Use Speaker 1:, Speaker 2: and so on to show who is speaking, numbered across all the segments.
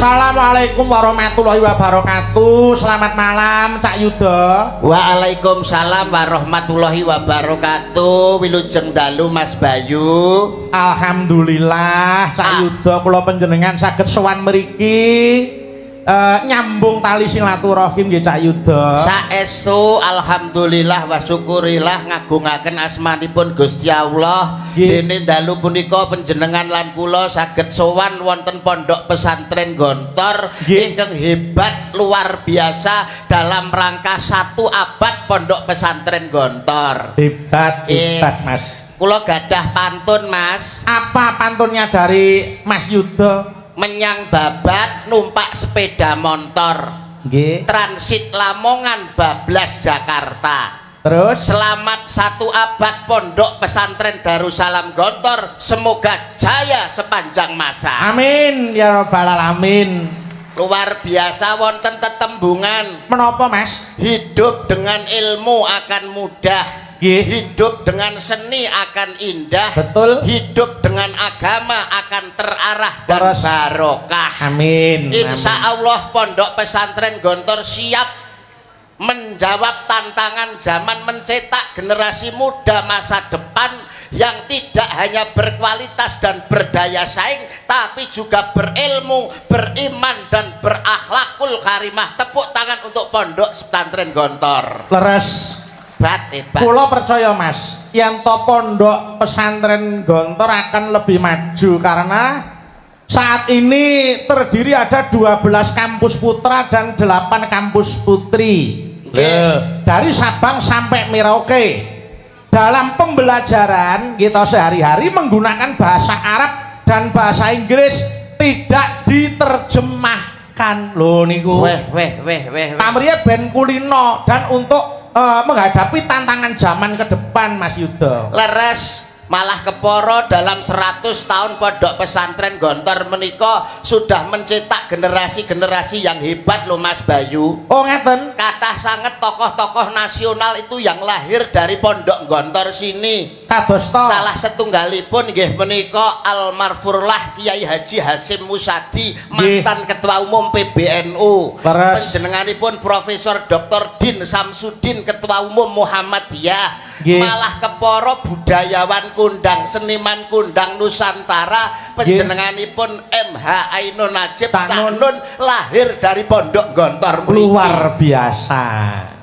Speaker 1: Assalamualaikum warahmatullahi wabarakatuh. Selamat malam Cak Yuda.
Speaker 2: Waalaikumsalam warahmatullahi wabarakatuh. Wilujeng dalu Mas Bayu.
Speaker 1: Alhamdulillah Cak Yuda kula panjenengan saged sowan mriki nyambung tali silaturahim nggih Cak Yuda.
Speaker 2: Saestu alhamdulillah wa syukurillah ngagungaken asmanipun Gusti Allah. Dene dalu punika panjenengan lan kula saged sowan wonten pondok pesantren Gontor ingkang hebat luar biasa dalam rangka 1 abad pondok pesantren Gontor.
Speaker 1: Hebat, hebat Mas.
Speaker 2: Kula gadah pantun Mas.
Speaker 1: Apa pantunnya dari Mas Yuda?
Speaker 2: Menyang Babat numpak sepeda motor.
Speaker 1: Nggih.
Speaker 2: Transit Lamongan bablas Jakarta.
Speaker 1: Terus
Speaker 2: Selamat 1 abad pondok pesantren Darussalam Gontor, semoga jaya sepanjang masa.
Speaker 1: amin ya rabbal alamin.
Speaker 2: Luar biasa wonten tetembungan.
Speaker 1: Menapa Mas?
Speaker 2: Hidup dengan ilmu akan mudah.
Speaker 1: Nggih.
Speaker 2: Hidup dengan seni akan indah.
Speaker 1: Betul.
Speaker 2: Hidup dengan agama akan terarah dan
Speaker 1: Terus.
Speaker 2: barokah.
Speaker 1: Amin.
Speaker 2: Insya Allah pondok pesantren Gontor siap menjawab tantangan zaman, mencetak generasi muda masa depan yang tidak hanya berkualitas dan berdaya saing, tapi juga berilmu, beriman dan berakhlakul karimah. Tepuk tangan untuk pondok pesantren Gontor.
Speaker 1: Leres.
Speaker 2: Hebat.
Speaker 1: Kula percaya Mas, yang to pondok pesantren Gontor akan lebih maju karena saat ini terdiri ada 12 kampus putra dan 8 kampus putri. Dari Sabang sampai Merauke. Dalam pembelajaran kita sehari-hari menggunakan bahasa Arab dan bahasa Inggris, tidak diterjemahkan. Loh niku.
Speaker 2: Weh.
Speaker 1: Kamriye ben kulino dan untuk menghadapi tantangan zaman ke depan Mas Yuda.
Speaker 2: Leres. Malah keporo dalam 100 tahun pondok pesantren Gontor menika sudah mencetak generasi-generasi yang hebat loh Mas Bayu.
Speaker 1: Oh ngeten.
Speaker 2: Kathah sanget tokoh-tokoh nasional itu yang lahir dari pondok Gontor sini.
Speaker 1: Kados to.
Speaker 2: Salah setunggalipun nggih menika almarfurlah Kiai Haji Hasyim Musadi, mantan Ketua Umum PBNU. Panjenenganipun Profesor Dr. Din Samsudin, Ketua Umum Muhammadiyah. Malah keporo budayawan kundang, seniman kundang Nusantara, panjenenganipun MH Ainun Najib Cak Nun lahir dari pondok Gontor mriki.
Speaker 1: Luar biasa.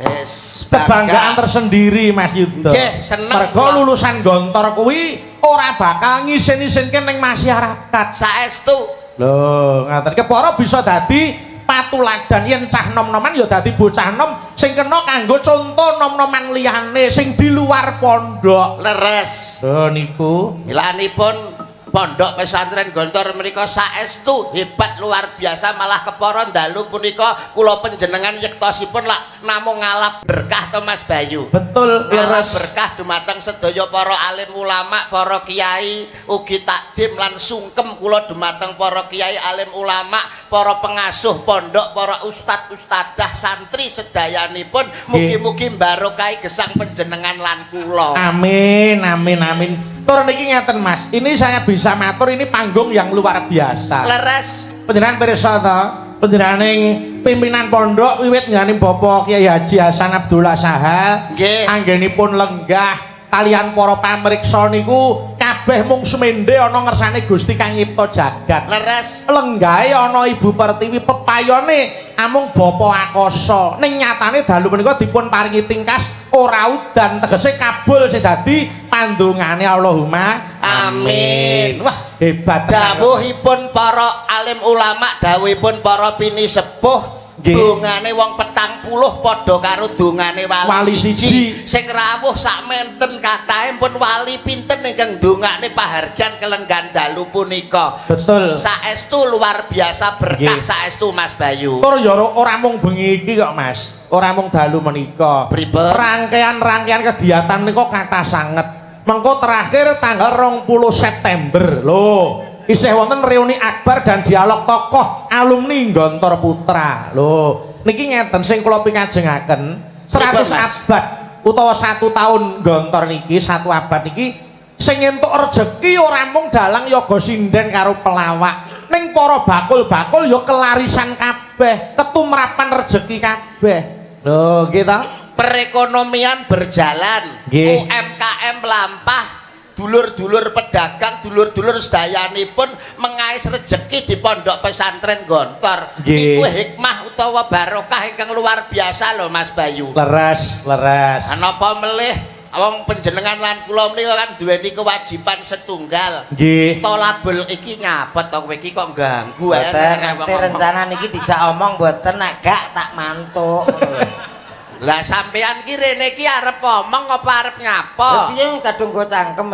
Speaker 2: Yes,
Speaker 1: kebanggaan tersendiri Mas Yuda.
Speaker 2: Nggih, seneng.
Speaker 1: Mergo lulusan Gontor kuwi ora bakal ngisin-isinke ning masyarakat.
Speaker 2: Saestu.
Speaker 1: Lho, ngaten kepara bisa dadi patuladan yen cah nom-noman ya dadi bocah nom sing kena kanggo contoh nom-noman liyane sing di luar pondok.
Speaker 2: Leres.
Speaker 1: Lho niku
Speaker 2: Ilanipun pondok pesantren Gontor menika saestu hebat luar biasa, malah kepara dalu punika kula panjenengan yektosipun lak namung ngalap berkah to Mas Bayu.
Speaker 1: betul
Speaker 2: Ngalap
Speaker 1: leres.
Speaker 2: berkah dumateng sedaya para alim ulama, para kiai, ugi takdim lan sungkem kula dumateng para kiai alim ulama, para pengasuh pondok, para ustad ustadah santri sedayanipun. Mugi-mugi barokah gesang panjenengan lan kula.
Speaker 1: Amin amin amin. Tur niki ngeten Mas, ini saya bisa matur ini panggung yang luar biasa.
Speaker 2: Leres.
Speaker 1: Panjenengan pirsa to, panjenenganing pimpinan pondok wiwit nggani Bapak Kiai Haji Hasan Abdullah Sahal.
Speaker 2: Nggih.
Speaker 1: Anggenipun lenggah kalian para pamriksa niku kabeh mung semende ana ngersane Gusti Kang Nyipta jagat.
Speaker 2: Leres.
Speaker 1: Lenggahe ana Ibu Pertiwi, pepayone amung Bapa Akasa. Ning nyatane dalu menika dipun paringi tingkas ora udan, tegese kabul sing dadi pandungane Allahumma amin. Wah, hebat.
Speaker 2: Dawuhipun para alim ulama, dawuhipun para pini sepuh, dongane wong 40 padha karo dongane wali siji. Sing rawuh sak menten katahe pun wali pinten ingkang dongane pahargyan kelenggan dalu punika.
Speaker 1: Betul.
Speaker 2: Saestu luar biasa berkah saestu Mas Bayu.
Speaker 1: Tur ya ora mung bengi iki kok Mas. Ora mung dalu menika.
Speaker 2: Pripun?
Speaker 1: Rangkaian kegiatan niku kathah sanget. Mengko terakhir tanggal 20 September. Loh, isih wonten reuni akbar dan dialog tokoh alumni Gontor Putra. Loh, niki ngeten sing kula pingajengaken 100 abad utawa 1 tahun Gontor niki, 1 abad niki sing entuk rejeki ora mung dalang yoga sinden karo pelawak, ning para bakul-bakul ya kelarisan kabeh, ketumrapan rejeki kabeh. Lho, nggih ta?
Speaker 2: Perekonomian berjalan,
Speaker 1: Nggih.
Speaker 2: UMKM melampah, dulur-dulur pedagang, dulur-dulur sedayanipun mengais rejeki di pondok pesantren Gontor.
Speaker 1: Nggih.
Speaker 2: Iku hikmah utawa barokah ingkang luar biasa lho Mas Bayu.
Speaker 1: Leres, leres.
Speaker 2: Napa melih wong panjenengan lan kula menika kan duweni kewajiban setunggal.
Speaker 1: Nggih.
Speaker 2: Tolabel iki nyapet to kowe iki kok ganggu
Speaker 3: Boten mesti rencana niki dijak omong boten nek gak tak mantuk.
Speaker 2: Lah sampean ki rene iki arep omong apa arep nyapa?
Speaker 3: Piye kadung go cangkem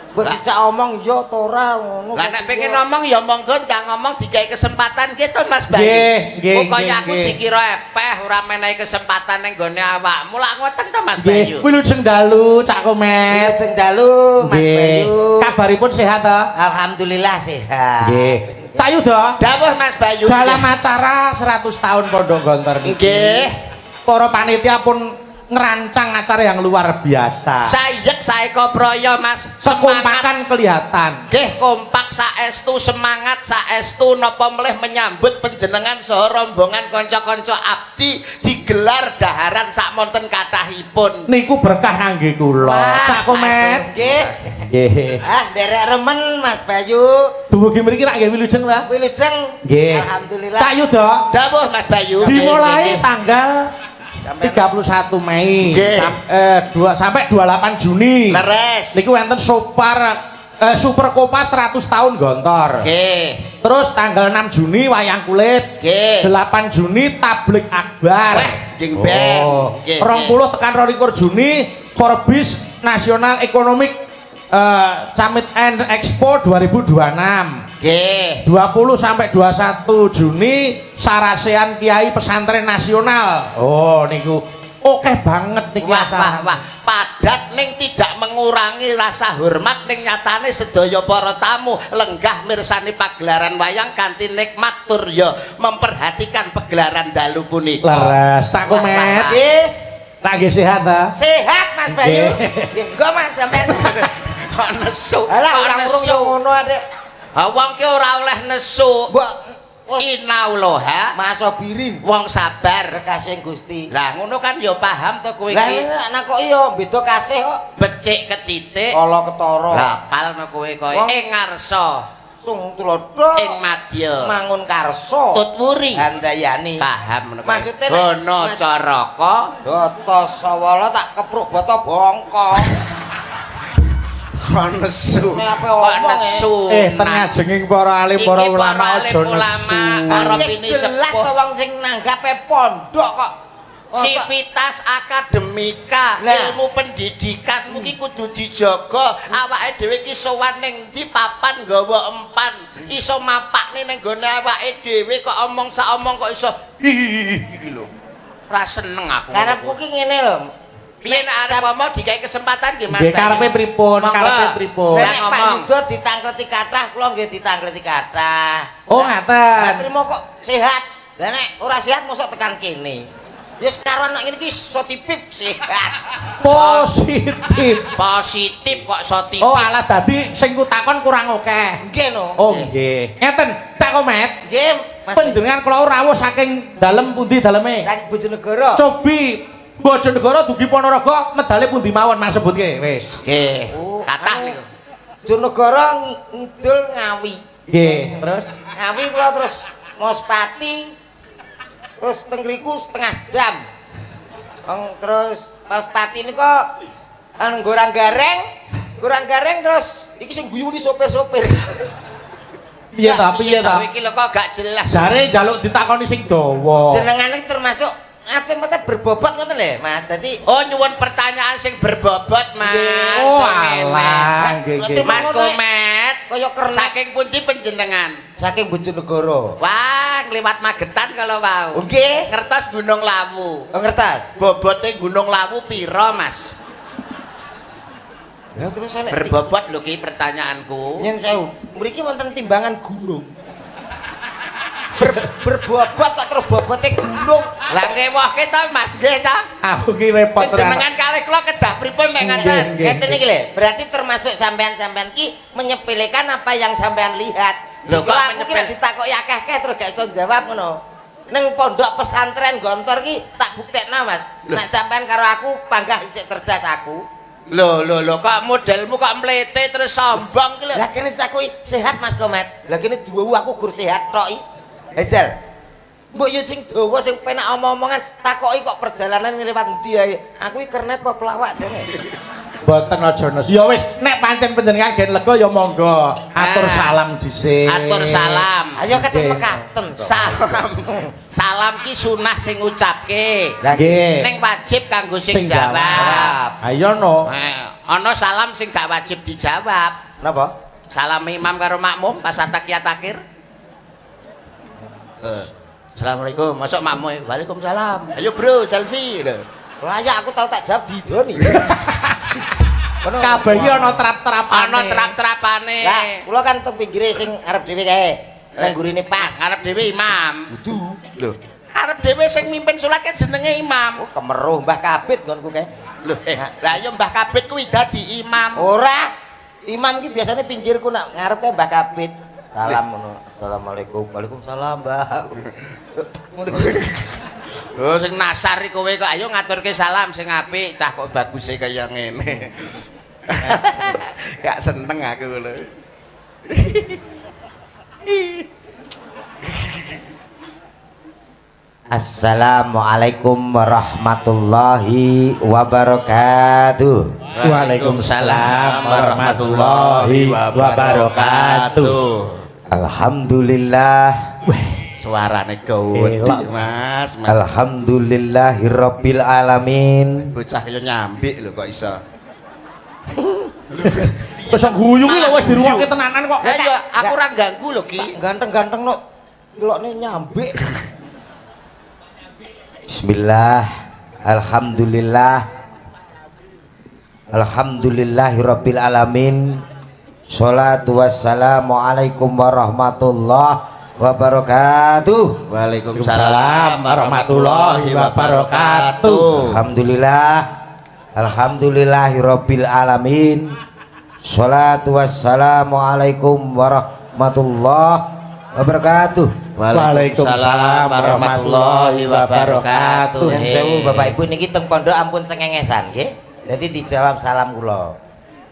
Speaker 3: Mbok dijak omong ya ta ora ngono.
Speaker 2: Lah nek pengen ngomong ya monggo tak ngomong digawe kesempatan gitu Mas Bayu.
Speaker 1: Nggih, nggih,
Speaker 2: Pokoke aku
Speaker 1: nggih.
Speaker 2: dikira epeh ora menehi kesempatan ning gone awakmu. Lah ngoten to Mas
Speaker 1: Nggih,
Speaker 2: Bayu.
Speaker 1: kuwi lujeng dalu Cak Komet.
Speaker 3: Wilujeng dalu Mas
Speaker 1: Nggih.
Speaker 3: Bayu.
Speaker 1: Kabaripun sehat ta?
Speaker 3: Alhamdulillah sehat.
Speaker 1: Nggih. Cak Yuda,
Speaker 2: Dawuh Mas Bayu.
Speaker 1: dalam acara 100 tahun Pondok Gontor niki,
Speaker 2: Nggih.
Speaker 1: para panitia pun ngerancang acara yang luar biasa.
Speaker 2: Sayek saeka praya Mas. Semangat.
Speaker 1: Kekompakan kelihatan.
Speaker 2: Nggih kompak saestu semangat saestu napa melih menyambut panjenengan saha rombongan kanca-kanca abdi digelar daharan sakmonten kathahipun.
Speaker 1: Niku berkah kangge kula. Cak Komet.
Speaker 3: Nggih.
Speaker 1: Nggih.
Speaker 3: Ah, derek remen Mas Bayu.
Speaker 1: Dumugi mriki rak nggih wilujeng ta?
Speaker 3: Wilujeng.
Speaker 1: Nggih.
Speaker 3: Alhamdulillah.
Speaker 1: Cak Yuda,
Speaker 2: Dawuh Mas Bayu.
Speaker 1: dimulai tanggal 31 Mei
Speaker 2: Nggih.
Speaker 1: sampai 28 Juni.
Speaker 2: Leres.
Speaker 1: Niku wonten Super Kopa 100 tahun Gontor.
Speaker 2: Nggih.
Speaker 1: Terus tanggal 6 Juni wayang kulit.
Speaker 2: Nggih.
Speaker 1: 8 Juni tablik akbar.
Speaker 2: Wah, jeng ben. Nggih,
Speaker 1: 20 tekan 22 Juni Forbes National Economic Summit and Expo 2026.
Speaker 2: Nggih.
Speaker 1: 20 sampai 21 Juni Sarasean Kiai Pesantren Nasional. Oh niku oke banget niki
Speaker 2: Wah,
Speaker 1: acara.
Speaker 2: wah, wah, padat ning tidak mengurangi rasa hormat ning nyatane sedaya para tamu lenggah mirsani pagelaran wayang kanthi nikmat tur ya memperhatikan pagelaran dalu punika.
Speaker 1: Leres, Cak
Speaker 2: Wah, wah,
Speaker 1: Komet.
Speaker 2: wah.
Speaker 3: Nggih.
Speaker 1: Lagi sehat ta?
Speaker 3: Sehat Mas Bayu.
Speaker 1: Nggih.
Speaker 3: Nggih, engko Mas sampean.
Speaker 2: Kok nesu?
Speaker 3: Alah
Speaker 2: Kok
Speaker 3: orang urung
Speaker 2: nesu?
Speaker 3: yo ngono adek.
Speaker 2: Ha wong ki ora oleh nesu.
Speaker 3: Mbok
Speaker 2: Inauloha
Speaker 3: Mas Sobirin
Speaker 2: wong sabar.
Speaker 3: kekasih Gusti.
Speaker 2: Lah ngono kan ya paham to kowe
Speaker 3: Lah
Speaker 2: iki.
Speaker 3: anak kok iya beda kasih kok.
Speaker 2: Becik ketitik.
Speaker 3: Kala ketara.
Speaker 2: Lah palno kowe kowe
Speaker 3: Wong-
Speaker 2: ing ngarsa,
Speaker 3: Sung tulodo.
Speaker 2: ing madya,
Speaker 3: Mangun karso.
Speaker 2: tutwuri.
Speaker 3: Handayani.
Speaker 2: Paham ngono.
Speaker 3: Maksudnya nek-
Speaker 2: Gono
Speaker 3: Mas-
Speaker 2: Caraka.
Speaker 3: Doto sawala tak kepruk boto bongkok.
Speaker 2: Kok nesu.
Speaker 3: Nek ape
Speaker 2: Kok
Speaker 3: omong,
Speaker 2: nesu.
Speaker 1: Tengajenging para alim
Speaker 2: Iki
Speaker 1: para
Speaker 2: para
Speaker 1: ulama
Speaker 2: alim
Speaker 1: aja
Speaker 2: ulama,
Speaker 1: nesu.
Speaker 2: para
Speaker 3: Cek
Speaker 2: bini
Speaker 3: jelas
Speaker 2: sepuh.
Speaker 3: to wong sing nanggape pondok kok.
Speaker 2: Sivitas akademika,
Speaker 3: Nah.
Speaker 2: ilmu pendidikanmu ki kudu dijaga. Awake dhewe ki sowan ning ndi papan nggawa empan, iso mapakne ning gone awake dhewe kok omong sak omong kok iso iki lho. Ora seneng aku.
Speaker 3: Karepku ki ngene lho.
Speaker 2: Piye nek arep ngomong digawe kesempatan nggih Mas.
Speaker 1: Nggih karepe pripun?
Speaker 2: Monggo.
Speaker 1: Karepe pripun?
Speaker 2: Lah,
Speaker 3: Nek Pak
Speaker 2: ngomong.
Speaker 3: Yudo ditangkleti kathah, kula nggih ditangkleti kathah.
Speaker 1: Oh
Speaker 3: Lah
Speaker 1: ngaten.
Speaker 3: trimo kok sehat. Lah nek ora sehat mosok tekan kene. Ya sekarang anak ini so tipip sehat.
Speaker 1: Positif.
Speaker 2: Positif kok so tipik.
Speaker 1: Oh alah dadi sing ku takon kurang akeh.
Speaker 3: Nggih no.
Speaker 1: Oh nggih. Ngeten, Cak Komet.
Speaker 3: Nggih, Mas.
Speaker 1: Panjenengan kula rawuh saking dalem pundi daleme?
Speaker 3: Dari Bojonegoro.
Speaker 1: Cobi Bojonegoro dugi Ponorogo medale pundi mawon Mas sebutke wis.
Speaker 2: Nggih.
Speaker 3: Oh,
Speaker 2: Kathah
Speaker 3: anu,
Speaker 2: niku.
Speaker 3: Bojonegoro ngidul Ngawi.
Speaker 1: Nggih, terus
Speaker 3: Ngawi kula terus Mospati terus teng ngriku setengah jam. Terus Mospati niku anu gorang gareng terus iki sing guyu di sopir-sopir.
Speaker 1: piye ta piye ta?
Speaker 2: Kowe iki lho kok gak jelas.
Speaker 1: Jare njaluk ditakoni sing dawa.
Speaker 3: Jenengan iki termasuk ate-mate berbobot ngoten lho, Mas. Dadi
Speaker 2: Oh nyuwun pertanyaan sing berbobot Mas.
Speaker 1: Oh
Speaker 2: Ngene.
Speaker 1: alah, nggih nggih.
Speaker 2: Mas Komet,
Speaker 3: kaya kernet
Speaker 2: saking pundi panjenengan?
Speaker 3: saking Bojonegoro.
Speaker 2: Wah, ngliwat Magetan kalau wau.
Speaker 3: Oh, nggih.
Speaker 2: Ngertos Gunung Lawu.
Speaker 3: Oh, ngertas?
Speaker 2: Bobote Gunung Lawu piro, Mas?
Speaker 3: Ya terus nek
Speaker 2: Berbobot lho ki pertanyaanku.
Speaker 3: nyen sewu. Mriki wonten timbangan gunung. Berbobot kok terus bobote gunung.
Speaker 2: Lah ngewohke to Mas nggih ta?
Speaker 1: Aku ki repot
Speaker 2: Panjenengan kalih kula kedah pripun nek ngaten?
Speaker 1: Nggih.
Speaker 3: Ngeten iki lho, berarti termasuk sampean-sampean ki menyepelekan apa yang sampean lihat.
Speaker 2: Lho kok
Speaker 3: aku ki
Speaker 2: menyepil.
Speaker 3: ditakoki akeh-akeh terus gak iso jawab ngono. Ning pondok pesantren Gontor ki tak buktekno Mas. Nek sampean karo aku panggah cek cerdas aku.
Speaker 2: Lho kok modelmu kok mlete terus sombong ki lho.
Speaker 3: Lah kene ditakoki sehat Mas Komet. Lah kene duwu aku gur sehat tok iki. Hejal. Mbok yo sing dawa sing penak omong-omongan takoki kok perjalanan ngliwat endi ae. Aku iki kernet apa pelawak dene.
Speaker 1: Boten aja Nes. Ya wis, nek pancen panjenengan gen lega ya monggo. Atur salam dhisik.
Speaker 2: Atur salam.
Speaker 3: Ayo ketemu mekaten.
Speaker 2: Salam ki sunah sing ngucapke.
Speaker 1: Nggih.
Speaker 2: Ning wajib kanggo sing jawab.
Speaker 1: Ayo no.
Speaker 2: Ana salam sing gak wajib dijawab.
Speaker 3: Napa?
Speaker 2: Salam imam karo makmum pas atakiyat akhir. Assalamualaikum. Masuk makmum. Waalaikumsalam. Ayo bro, selfie.
Speaker 3: Layak aku tau tak jawab didoni.
Speaker 1: Kabeh iki ana trap-trapane.
Speaker 2: Ana trap-trapane.
Speaker 3: Lah, kula kan teng pinggire sing arep dhewe kae. Nang gurine pas.
Speaker 2: Arep dhewe imam. Wudu. Lho. Arep dhewe sing mimpin salat kan jenenge imam.
Speaker 3: Oh, kemeruh Mbah Kabit nggonku kae.
Speaker 2: Lho, lah ya Mbah Kabit kuwi dadi imam.
Speaker 3: Ora. Imam ki biasanya pinggirku nak ngarep kae Mbah Kabit. Salam ngono. Assalamualaikum. Waalaikumsalam, Mbah.
Speaker 2: Oh, sing nasar iki kowe kok ayo ngaturke salam sing apik, cah kok baguse kaya ngene. Gak seneng aku lho.
Speaker 3: Assalamualaikum warahmatullahi wabarakatuh.
Speaker 2: Waalaikumsalam warahmatullahi wabarakatuh.
Speaker 3: Alhamdulillah.
Speaker 2: Suarane gawedhi, Mas.
Speaker 3: Alhamdulillahirabbil alamin.
Speaker 2: Bocah kaya nyambik lho kok iso.
Speaker 1: Wis guyu ki lho wis diruwokke tenanan kok.
Speaker 2: Ayo, aku ora ganggu lho Ki.
Speaker 3: Ganteng-ganteng no. Delokne nyambik. Bismillah. Alhamdulillah. Alhamdulillahirabbil alamin. Sholatu wassalamu alaikum warahmatullahi wabarakatuh.
Speaker 2: Waalaikumsalam warahmatullahi wabarakatuh.
Speaker 3: Alhamdulillah. Alhamdulillahirabbil alamin. Sholatu wassalamu alaikum warahmatullahi wabarakatuh.
Speaker 2: Waalaikumsalam warahmatullahi wabarakatuh.
Speaker 3: Yang sewu Bapak Ibu niki teng pondok ampun sengengesan nggih. Dadi dijawab salam kula.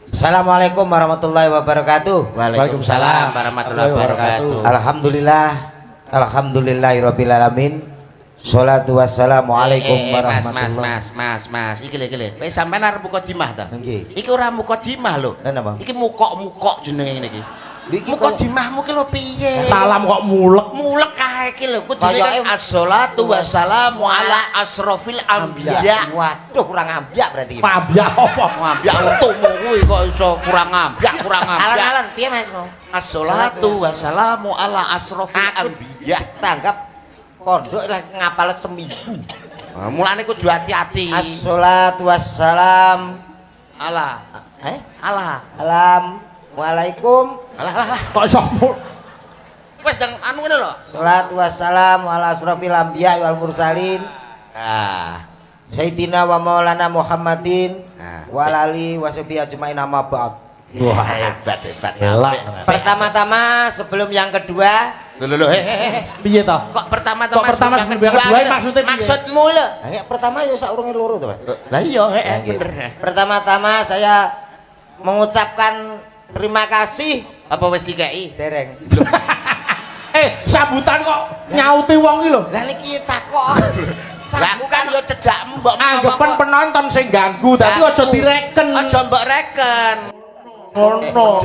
Speaker 3: Assalamualaikum warahmatullahi wabarakatuh.
Speaker 2: Waalaikumsalam warahmatullahi wabarakatuh.
Speaker 3: Alhamdulillah. Alhamdulillahirabbil alamin. Sholatu wassalamu alaikum warahmatullahi.
Speaker 2: Mas. Iki lho. Wis sampean arep mukadimah ta?
Speaker 3: Nggih.
Speaker 2: Iki ora mukadimah lho.
Speaker 3: Lah napa?
Speaker 2: Iki mukok jenenge ngene iki. Mukadimahmu ki lho piye?
Speaker 1: Salam kok mulek.
Speaker 2: Mulek kae iki lho. Kudune kan as-sholatu wassalamu ala asrofil anbiya.
Speaker 3: Waduh kurang ambiak berarti.
Speaker 1: Pabyak apa?
Speaker 2: Ngambyak untukmu kuwi kok iso kurang ngambyak.
Speaker 3: Alon-alon piye Mas?
Speaker 2: As-sholatu wassalamu ala asrofil anbiya.
Speaker 3: Tanggap pondok lah ngapal seminggu.
Speaker 2: Mulane kudu hati-hati.
Speaker 3: Assalatu wassalam
Speaker 2: Allah. Allah.
Speaker 3: Assalamualaikum.
Speaker 2: Alah.
Speaker 1: Kok iso
Speaker 2: Wes dang anu ngene lho.
Speaker 3: Salatu wassalamu ala asrofil anbiya wal mursalin. Sayyidina wa maulana Muhammadin wa ali wa sahbihi ajmain amma ba'd.
Speaker 2: Wah, hebat.
Speaker 3: Pertama-tama sebelum yang kedua,
Speaker 2: Lho,
Speaker 1: piye to?
Speaker 2: Kok pertama-tama
Speaker 1: sebelum yang kedua maksudnya piye?
Speaker 2: maksudmu lho.
Speaker 3: pertama ya saurunge loro to, Pak.
Speaker 2: Lah iya, bener.
Speaker 3: Pertama-tama saya mengucapkan terima kasih
Speaker 2: Apa wis dikeki?
Speaker 3: dereng.
Speaker 1: Sambutan kok nyauti wong iki lho.
Speaker 3: Lah niki takok.
Speaker 2: Lah aku kan yo cejakmu mbok
Speaker 1: Anggepen penonton sing ganggu, dadi aja direken.
Speaker 2: Aja mbok reken.
Speaker 1: Ngono.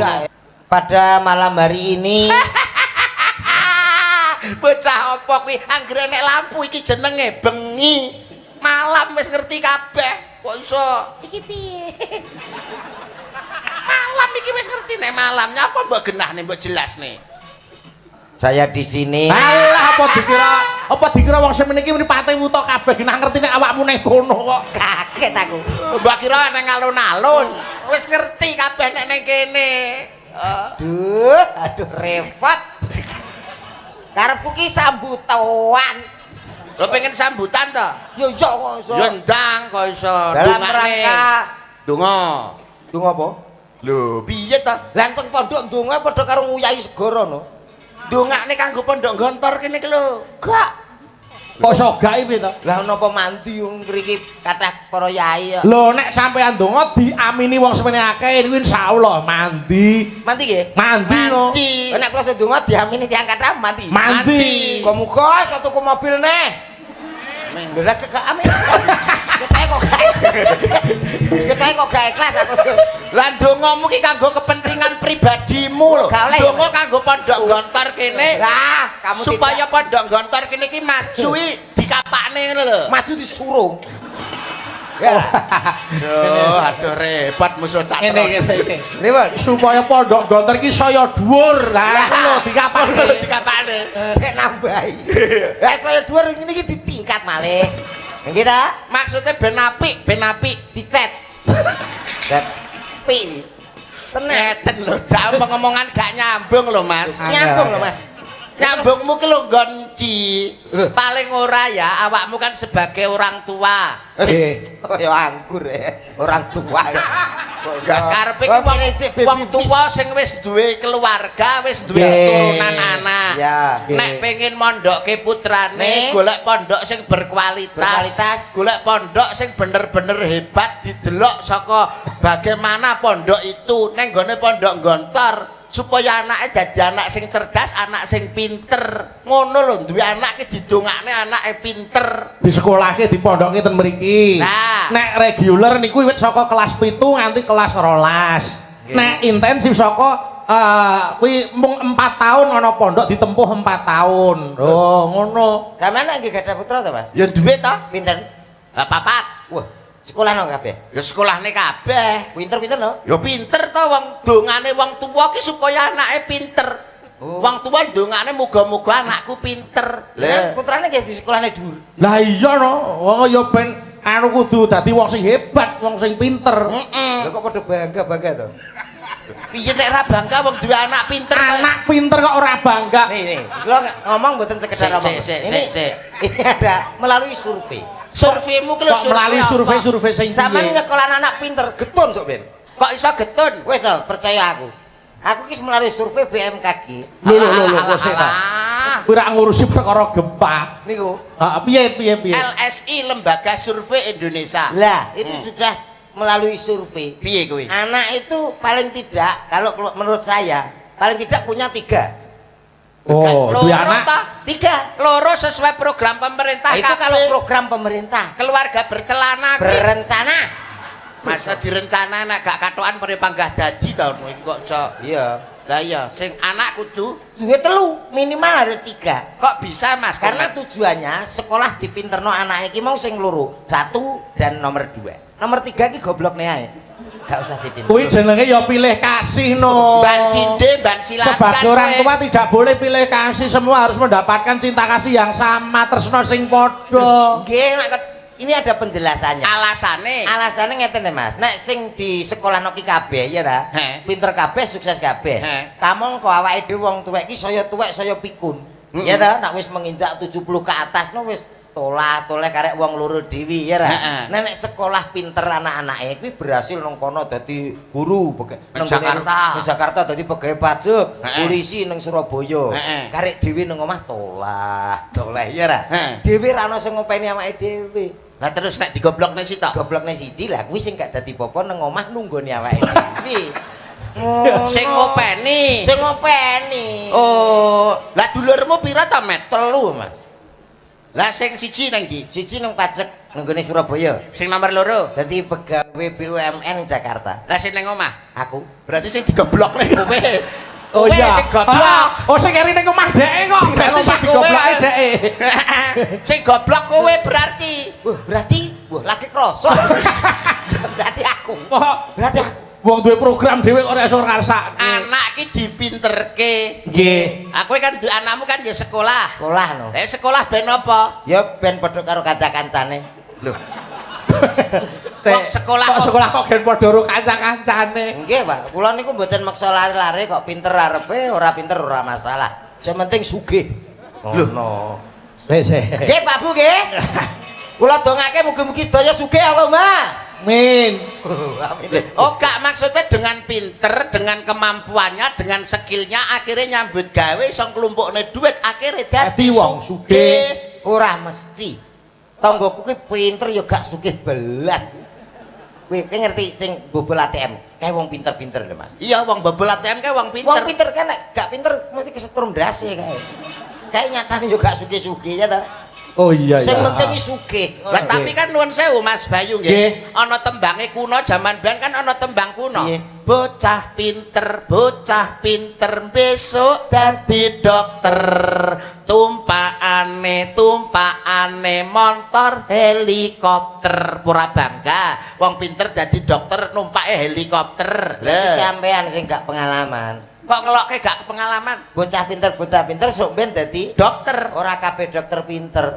Speaker 3: Pada malam hari ini
Speaker 2: Bocah apa kuwi anggere nek lampu iki jenenge bengi. Malam wis ngerti kabeh. Kok iso iki piye? Malam iki wis ngerti nek malam. Nyapa mbok genahne mbok jelasne.
Speaker 3: saya di sini.
Speaker 1: Alah apa dikira wong semeniki mripate wuta kabeh genah ngerti nek awakmu ning kono kok.
Speaker 3: Kaget aku.
Speaker 2: Mbok kira ning alun-alun. Wis ngerti kabeh nek ning kene.
Speaker 3: Aduh repot. Karepku ki sambutan.
Speaker 2: Lo pengen sambutan to?
Speaker 3: Yo iya kok iso.
Speaker 2: Yo ndang kok iso.
Speaker 3: Dalam rangka
Speaker 2: donga.
Speaker 3: donga apa?
Speaker 2: Lho, piye to?
Speaker 3: Lah teng pondok ndonga padha karo nguyahi segara no.
Speaker 2: ndongakne kanggo pondok gontor kene iki lho.
Speaker 3: Gak.
Speaker 1: Kok sogake piye to?
Speaker 3: Lah napa mandi wong mriki kathah para yai ya.
Speaker 1: Lho nek sampean donga diamini wong semene akeh niku insyaallah mandi.
Speaker 3: Mandi nggih?
Speaker 1: Mandi no.
Speaker 2: Mandi.
Speaker 3: Nek kula sedonga diamini tiyang kathah mandi.
Speaker 1: Mandi.
Speaker 3: Muga iso tuku mobil neh. Lha lah amin. Ketae kok gak ikhlas aku.
Speaker 2: Lah ndongamu ki kanggo kepentingan pribadimu lho. Ndonga kanggo pondok gontor kene.
Speaker 3: Lah, kamu
Speaker 2: supaya pondok gontor kene iki maju dikapakne ngono lho.
Speaker 3: maju disurung.
Speaker 2: Aduh repot musuh cakro.
Speaker 1: Ngene.
Speaker 3: Lewat
Speaker 1: Supaya pondok gontor iki saya dhuwur. Lah iku lho
Speaker 2: dikapakne.
Speaker 3: sik nambahi. Lah saya dhuwur ngene iki ditingkat malih. Nggih ta?
Speaker 2: Maksudnya ben apik
Speaker 3: Dicet. Cet. Pi.
Speaker 2: Ngeten lho, jauh pengomongan gak nyambung lho Mas.
Speaker 3: Nyambung lho Mas.
Speaker 2: Nyambungmu ki lho gonci. Paling ora ya awakmu kan sebagai orang tua.
Speaker 3: Kaya anggur orang tua.
Speaker 2: Gak karepe wong tua sing wis duwe keluarga, wis duwe keturunan anak. Nek pengen mondokke putrane golek pondok sing berkualitas. Golek pondok sing bener-bener hebat didelok saka bagaimana pondok itu neng gone pondok gontor. Supaya anaknya dadi anak sing cerdas, anak sing pinter. Ngono lho, duwe anak ki didongakne anake pinter.
Speaker 1: Di sekolahke dipondokke ten mriki.
Speaker 2: Nah.
Speaker 1: Nek reguler niku wit saka kelas 7 nganti kelas 12. Nek intensif saka kuwi mung 4 tahun ana pondok ditempuh 4 tahun. Oh, ngono.
Speaker 3: Sampeyan nggih gadah putra to, Mas?
Speaker 2: Ya duwe to.
Speaker 3: Pinten?
Speaker 2: Papat.
Speaker 3: Wah, sekolah no kabeh.
Speaker 2: Ya sekolahne kabeh.
Speaker 3: Pinter-pinter no?
Speaker 2: Ya pinter to wong dongane wong tuwa ki supaya anake pinter. Wong tuwa dongane muga-muga anakku pinter.
Speaker 3: Lah putrane nggih di sekolahne dhuwur.
Speaker 1: Lah iya no, wong ya ben anu kudu dadi wong sing hebat, wong sing pinter.
Speaker 3: Lha kok padha bangga-bangga to?
Speaker 2: Piye nek ra bangga wong duwe anak pinter kok.
Speaker 1: Anak pinter kok ora bangga.
Speaker 3: Nih, kula ngomong mboten sekedar ngomong. Ini ada melalui survei.
Speaker 2: Surveimu ki lho
Speaker 1: Kok melalui survei sing
Speaker 3: Sampeyan
Speaker 1: piye?
Speaker 3: nyekolah anak pinter getun sok ben.
Speaker 2: Kok iso getun?
Speaker 3: Wis to, percaya aku. Aku ki melalui survei BMKG.
Speaker 1: Lho sik ta. Ora ngurusi perkara gempa.
Speaker 3: Niku.
Speaker 1: Heeh, piye?
Speaker 2: LSI Lembaga Survei Indonesia.
Speaker 3: Lah, itu sudah melalui survei.
Speaker 2: Piye kuwi?
Speaker 3: Anak itu paling tidak, kalau menurut saya, paling tidak punya 3.
Speaker 1: Oh, duwe
Speaker 2: Loro
Speaker 1: anak.
Speaker 2: ta?
Speaker 3: 3.
Speaker 2: Loro sesuai program pemerintah.
Speaker 3: Itu
Speaker 2: kabeh.
Speaker 3: kalau program pemerintah.
Speaker 2: Keluarga bercelana kuwi.
Speaker 3: Berencana.
Speaker 2: Masa direncana nek gak katokan pare panggah dadi to kok iso.
Speaker 3: Iya.
Speaker 2: Lah iya, sing anak kudu
Speaker 3: Duwe 3, minimal harus 3.
Speaker 2: kok bisa Mas?
Speaker 3: Karena tujuannya sekolah dipinterno anak iki mau sing loro, 1 dan nomor 2. Nomor 3 iki goblok nih ae. Gak usah dipinter.
Speaker 1: Kuwi jenenge ya pilih kasih no.
Speaker 2: Ban cinde, ban silakan.
Speaker 1: Sebagai orang tua tidak boleh pilih kasih, semua harus mendapatkan cinta kasih yang sama, tresno sing padha.
Speaker 3: Nggih, ini ada penjelasannya.
Speaker 2: Alasane.
Speaker 3: Alasannya ngeten ya Mas, nek sing di sekolah noki kabeh ya ta, pinter kabeh, sukses kabeh. Kamu kok awake dhewe wong tuwek iki saya tuwek saya pikun. Ya ta, nek wis menginjak 70 ke atas no wis toleh karek wong loro dhewe ya ta. Nek sekolah pinter anak-anake kuwi berhasil nang kono dadi guru nang
Speaker 2: Jakarta.
Speaker 3: Nang Jakarta dadi pegawai pajak, polisi nang Surabaya. Karek dhewe nang omah toleh ya ta. Dhewe ra ono sing ngopeni awake dhewe.
Speaker 2: Lah terus nek digoblokne sitok.
Speaker 3: Goblokne siji lah kuwi sing gak dadi apa nang omah nunggoni awake dhewe.
Speaker 2: Sing ngopeni.
Speaker 3: Sing ngopeni.
Speaker 2: Oh, lah dulurmu pira ta, Met?
Speaker 3: 3, Mas.
Speaker 2: Lah sing siji nang ndi?
Speaker 3: Siji nang pajak nunggoni Surabaya.
Speaker 2: Sing nomor loro.
Speaker 3: Dadi pegawai BUMN Jakarta.
Speaker 2: Lah sing nang omah.
Speaker 3: Aku.
Speaker 2: Berarti sing digoblokne kowe.
Speaker 1: Oh
Speaker 2: Kowe
Speaker 1: iya.
Speaker 2: sing goblok.
Speaker 1: Oh sing keri ning omah dheke kok.
Speaker 2: Sing
Speaker 1: Berarti
Speaker 2: omah
Speaker 1: sing digobloke
Speaker 2: kowe.
Speaker 1: dheke.
Speaker 2: Sing goblok kowe berarti.
Speaker 3: Berarti laki kroso. Berarti aku. Berarti aku.
Speaker 1: Wong duwe program dhewe kok ora iso ngrasakne.
Speaker 2: Anak ki dipinterke.
Speaker 1: Nggih.
Speaker 2: Aku kan anakmu kan ya sekolah.
Speaker 3: Sekolah no.
Speaker 2: Sekolah ben apa?
Speaker 3: Ya ben padha karo kanca-kancane.
Speaker 2: Lho.
Speaker 1: Kok
Speaker 2: sekolah
Speaker 1: kok gen padha karo kanca-kancane.
Speaker 3: Nggih, Pak. Kula niku mboten maksa lari-lari kok pinter arepe, ora pinter ora masalah. Sing penting sugih. Ngono.
Speaker 1: Wis.
Speaker 3: Nggih, Pak Bu nggih. Kula dongake mugi-mugi sedaya sugih Allahumma.
Speaker 1: Min.
Speaker 2: Oh gak maksudnya dengan pinter, dengan kemampuannya, dengan skillnya akhirnya nyambut gawe iso nglumpukne duit akhirnya dadi
Speaker 1: wong sugih.
Speaker 3: Ora mesti. Tanggoku ki pinter ya gak sugih belas. Kowe ngerti sing bobol ATM, kae wong pinter-pinter lho Mas.
Speaker 2: Iya wong bobol ATM kae wong pinter.
Speaker 3: Wong pinter kan gak pinter mesti kesetrum ndase kae. Kae nyatane yo gak sugih-sugih ya ta.
Speaker 1: Oh iya
Speaker 3: Sing
Speaker 1: iya.
Speaker 3: penting sugih.
Speaker 2: Lah tapi kan nuwun sewu Mas Bayu nggih. Ana tembange kuno jaman biyen kan ana tembang kuno. Bocah pinter besok dadi dokter. Tumpakane montor helikopter. Pura bangga wong pinter dadi dokter numpake helikopter.
Speaker 3: Lah sampean sing gak pengalaman.
Speaker 2: Kok ngelokke gak pengalaman?
Speaker 3: Bocah pinter sok ben dadi
Speaker 2: Dokter.
Speaker 3: ora kabeh dokter pinter.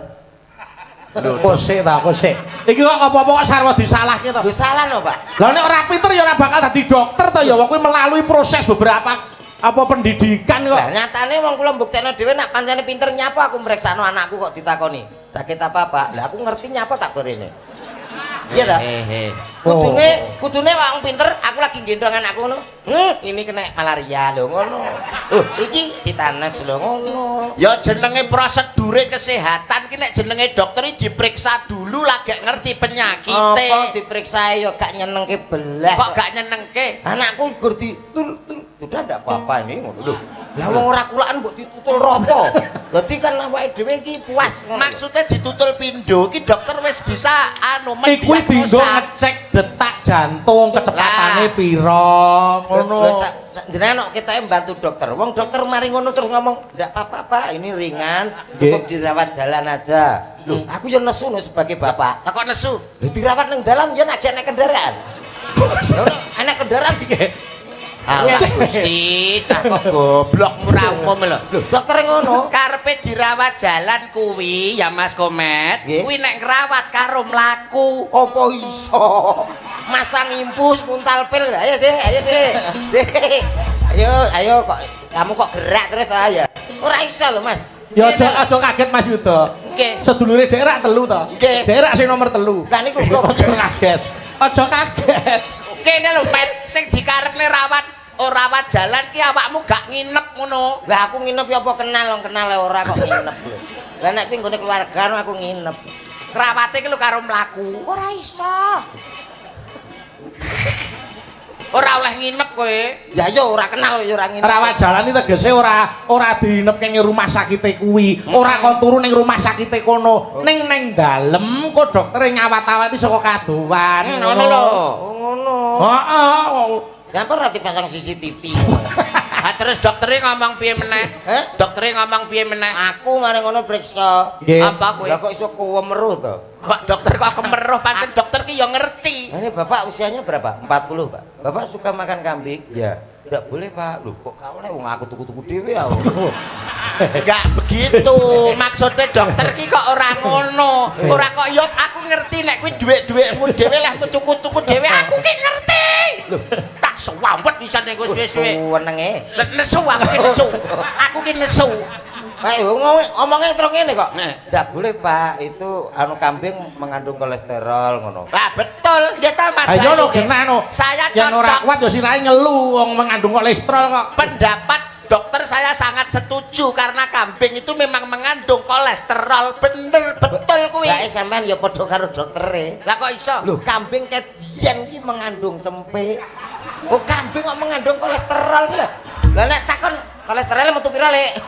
Speaker 1: Kosek ta, kosek. Iki kok apa-apa kok sarwa disalahke to?
Speaker 3: Lho salah no, Pak.
Speaker 1: Lah nek ora pinter ya ora bakal dadi dokter to ya wong kuwi melalui proses beberapa apa pendidikan kok.
Speaker 3: Lah nyatane wong kula mbuktekno dhewe nek pancene pinter nyapa aku mreksakno anakku kok ditakoni. Sakit apa, Pak? Lah aku ngerti nyapa tak gorene. Iya ta? Kudune wong pinter aku lagi gendong anakku ngono. Ini kena malaria lho ngono. Iki ditanes lho ngono.
Speaker 2: Ya jenenge prosedure kesehatan ki nek jenenge dokter iki diperiksa dulu lagi ngerti penyakite.
Speaker 3: Apa diperiksa ya gak nyenengke belas.
Speaker 2: Kok gak nyenengke?
Speaker 3: Anakku gur ditul. Sudah ndak apa-apa ini ngono lho. Lah wong ora kulaan mbok ditutul rata. Dadi kan awake dhewe iki puas ngono.
Speaker 2: Maksudnya ditutul pindho ki dokter wis bisa anu
Speaker 1: Iki kuwi dinggo ngecek detak jantung kecepatane pira ngono.
Speaker 3: Jenengan kok ketoke mbantu dokter. Wong dokter mari ngono terus ngomong, "Ndak apa-apa, Pak. Ini ringan, cukup dirawat jalan aja." Loh, aku yo nesu no sebagai bapak.
Speaker 2: Lah kok nesu?
Speaker 3: Lho dirawat nang dalan yo nek naik kendaraan. Anak kendaraan
Speaker 2: Allah Gusti, cah kok goblok murah umum lho.
Speaker 3: Lho, dokter ngono.
Speaker 2: Karepe dirawat jalan kuwi ya Mas Komet, kuwi nek ngrawat karo mlaku.
Speaker 3: Apa iso? Masang impus muntal pil. Ayo, Dek, ayo, Dek. Dek. Ayo kok kamu kok gerak terus ta ya. Ora iso lho, Mas.
Speaker 1: Ya aja kaget Mas Yuda.
Speaker 2: Nggih.
Speaker 1: Sedulure dhek rak 3 to.
Speaker 2: Nggih.
Speaker 1: Dhek rak sing nomor 3.
Speaker 3: Lah niku kok
Speaker 1: Aja kaget. Aja kaget.
Speaker 2: Kene lho, Met, sing dikarepne rawat jalan ki awakmu gak nginep ngono.
Speaker 3: Lah aku nginep ya apa kenal ora kok nginep lho. Lah nek kuwi nggone keluarga aku nginep.
Speaker 2: Rawate ki lho karo mlaku.
Speaker 3: Ora iso.
Speaker 2: Ora oleh nginep kowe.
Speaker 3: Ya yo ora kenal yo ora nginep.
Speaker 1: Rawat jalan iki tegese ora diinepke ning rumah sakite kuwi. Ora kon turu ning rumah sakite kono. Ning dalem kok doktere ngawat-awati saka kadowan.
Speaker 2: Ngono lho.
Speaker 3: Oh ngono.
Speaker 1: Heeh.
Speaker 3: Kenapa ora dipasang CCTV?
Speaker 2: Ha terus doktere ngomong piye meneh? Doktere ngomong piye meneh?
Speaker 3: Aku mari ngono periksa.
Speaker 2: Apa kowe?
Speaker 3: Lah kok iso kuwemeruh to?
Speaker 2: Kok dokter kok kemeruh pancen dokter ki ya ngerti.
Speaker 3: Ini Bapak usianya berapa? 40, Pak. Bapak suka makan kambing? Ya. Tidak boleh, Pak. Loh, kok kau oleh wong aku tuku-tuku dhewe ya.
Speaker 2: Enggak begitu. Maksudnya dokter ki kok ora ngono. Ora kok yo aku ngerti nek kuwi dhuwit-dhuwitmu dhewe lah tuku-tuku dhewe aku ki ngerti. Loh, tak suwampet pisan nek wis suwe.
Speaker 3: Senenge.
Speaker 2: Nesu aku ki nesu. Aku ki nesu.
Speaker 3: Ayo ngomongnya terus ngene kok. Ndak boleh, Pak. Itu anu kambing mengandung kolesterol ngono.
Speaker 2: Lah betul, nggih ta Mas.
Speaker 1: Ayo lho genah no.
Speaker 2: Saya
Speaker 1: yen ora
Speaker 2: cocok.
Speaker 1: kuat yo sirahe ngelu wong mengandung kolesterol kok.
Speaker 2: Pendapat dokter saya sangat setuju karena kambing itu memang mengandung kolesterol. Bener, betul kuwi.
Speaker 3: Lah sampean ya padha karo doktere.
Speaker 2: Lah kok iso?
Speaker 3: Loh, kambing ket biyen ki mengandung cempe. Oh, kambing kok mengandung kolesterol ki lho. Lah nek takon kolesterol metu pira, Lek?